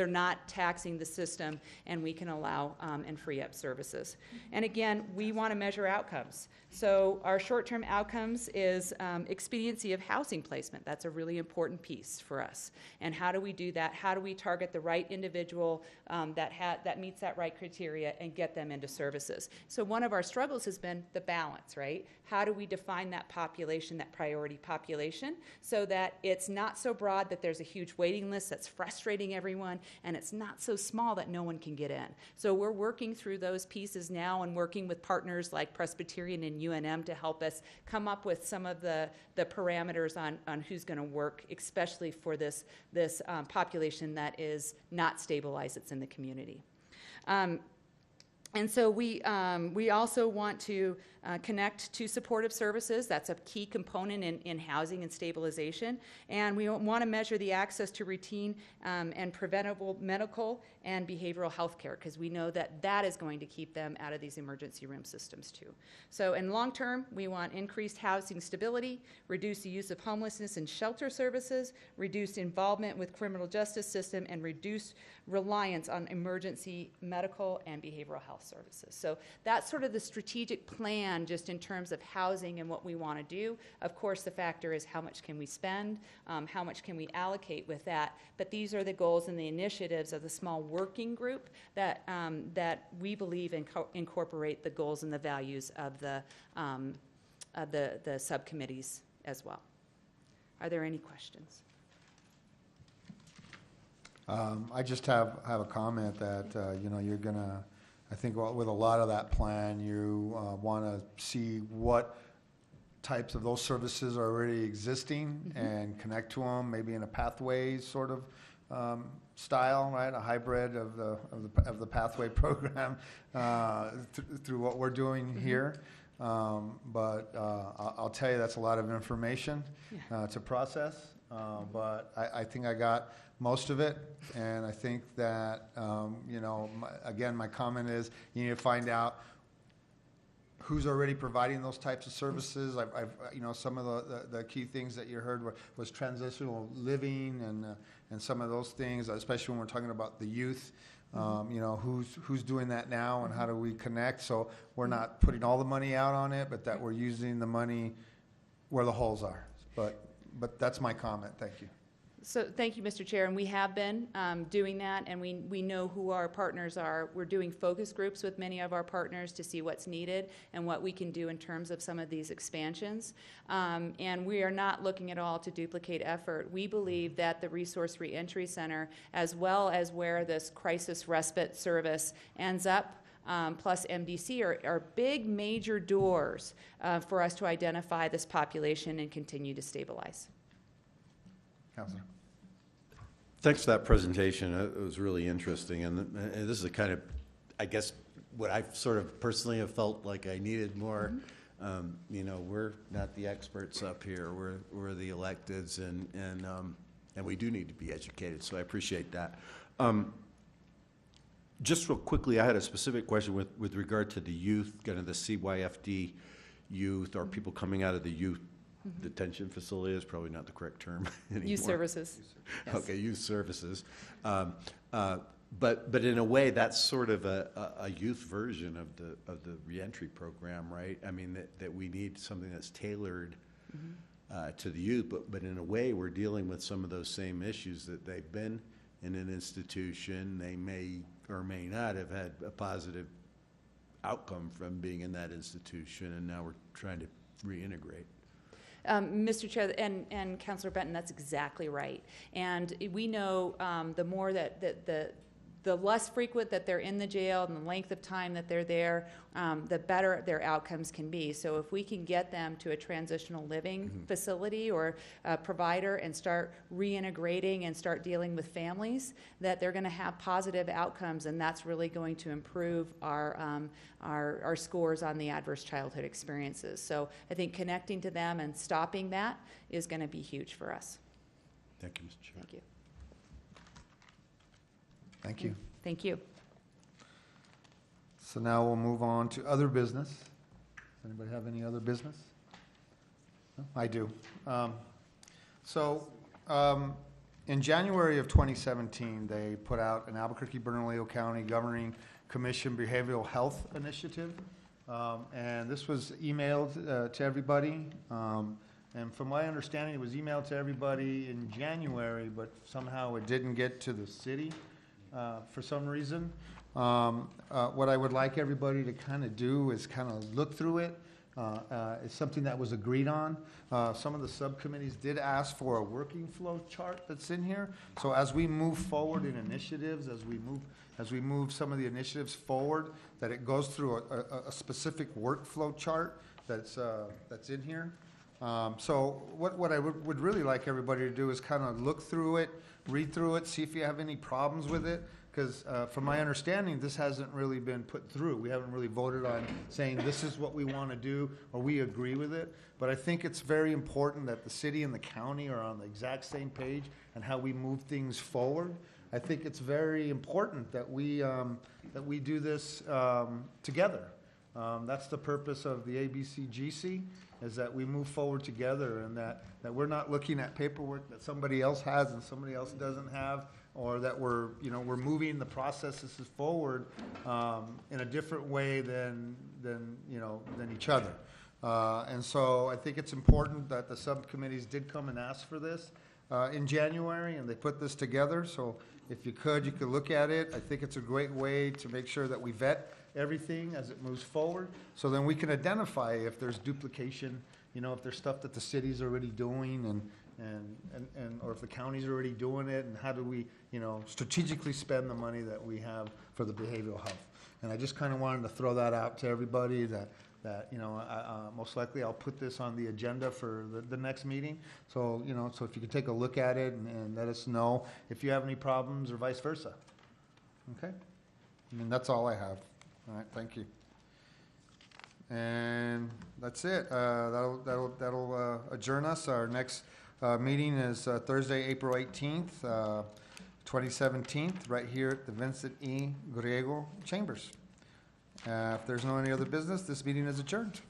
not taxing the system, and we can allow and free up services. And again, we want to measure outcomes. So our short-term outcomes is expediency of housing placement. That's a really important piece for us. And how do we do that? How do we target the right individual that meets that right criteria and get them into services? So one of our struggles has been the balance, right? How do we define that population, that priority population, so that it's not so broad that there's a huge waiting list that's frustrating everyone, and it's not so small that no one can get in. So we're working through those pieces now and working with partners like Presbyterian and UNM to help us come up with some of the parameters on who's going to work, especially for this population that is not stabilized, it's in the community. And so we also want to connect to supportive services. That's a key component in housing and stabilization. And we want to measure the access to routine and preventable medical and behavioral health care, because we know that that is going to keep them out of these emergency room systems too. So in long term, we want increased housing stability, reduce the use of homelessness and shelter services, reduced involvement with criminal justice system, and reduce reliance on emergency medical and behavioral health services. So that's sort of the strategic plan just in terms of housing and what we want to do. Of course, the factor is how much can we spend, how much can we allocate with that, but these are the goals and the initiatives of the small working group that we believe incorporate the goals and the values of the subcommittees as well. Are there any questions? I just have a comment that, you're going to, I think with a lot of that plan, you want to see what types of those services are already existing and connect to them, maybe in a pathway sort of style, right? A hybrid of the pathway program through what we're doing here. But I'll tell you, that's a lot of information to process. But I think I got most of it, and I think that, again, my comment is you need to find out who's already providing those types of services. I've some of the key things that you heard was transitional living and some of those things, especially when we're talking about the youth. Who's doing that now, and how do we connect? So we're not putting all the money out on it, but that we're using the money where the holes are. But that's my comment. Thank you. So thank you, Mr. Chair, and we have been doing that, and we know who our partners are. We're doing focus groups with many of our partners to see what's needed and what we can do in terms of some of these expansions. And we are not looking at all to duplicate effort. We believe that the Resource Reentry Center, as well as where this crisis respite service ends up, plus MDC are big major doors for us to identify this population and continue to stabilize. Councilor. Thanks for that presentation. It was really interesting, and this is the kind of, I guess, what I sort of personally have felt like I needed more. We're not the experts up here. We're the electeds, and we do need to be educated. So I appreciate that. Just real quickly, I had a specific question with regard to the youth, kind of the CYFD youth, or people coming out of the youth detention facility is probably not the correct term anymore. Youth services. Yes. Okay, youth services. But in a way, that's sort of a youth version of the reentry program, right? I mean, that we need something that's tailored to the youth, but in a way, we're dealing with some of those same issues that they've been in an institution. They may or may not have had a positive outcome from being in that institution, and now we're trying to reintegrate. Mr. Chair, and Councilor Benton, that's exactly right. And we know the more that the less frequent that they're in the jail and the length of time that they're there, the better their outcomes can be. So if we can get them to a transitional living facility or a provider and start reintegrating and start dealing with families, that they're going to have positive outcomes, and that's really going to improve our scores on the adverse childhood experiences. So I think connecting to them and stopping that is going to be huge for us. Thank you, Mr. Chair. Thank you. Thank you. Thank you. So now we'll move on to other business. Does anybody have any other business? No? I do. In January of 2017, they put out an Albuquerque Bernalillo County Governing Commission Behavioral Health Initiative. And this was emailed to everybody. And from my understanding, it was emailed to everybody in January, but somehow it didn't get to the city. For some reason. What I would like everybody to kind of do is kind of look through it. It's something that was agreed on. Some of the subcommittees did ask for a working flow chart that's in here. So as we move forward in initiatives, as we move some of the initiatives forward, that it goes through a specific workflow chart that's in here. So what I would really like everybody to do is kind of look through it, read through it, see if you have any problems with it, because from my understanding, this hasn't really been put through. We haven't really voted on saying this is what we want to do or we agree with it. But I think it's very important that the city and the county are on the exact same page and how we move things forward. I think it's very important that we do this together. That's the purpose of the ABCGC, is that we move forward together, and that we're not looking at paperwork that somebody else has and somebody else doesn't have, or that we're moving the processes forward in a different way than each other. And so I think it's important that the subcommittees did come and ask for this in January, and they put this together. So if you could look at it. I think it's a great way to make sure that we vet everything as it moves forward, so then we can identify if there's duplication, if there's stuff that the city's already doing, and or if the county's already doing it, and how do we, strategically spend the money that we have for the behavioral health. And I just kind of wanted to throw that out to everybody, that most likely I'll put this on the agenda for the next meeting. So, so if you could take a look at it and let us know if you have any problems or vice versa. Okay? That's all I have. All right, thank you. And that's it. That'll adjourn us. Our next meeting is Thursday, April 18th, 2017, right here at the Vincent E. Griego Chambers. If there's no any other business, this meeting is adjourned.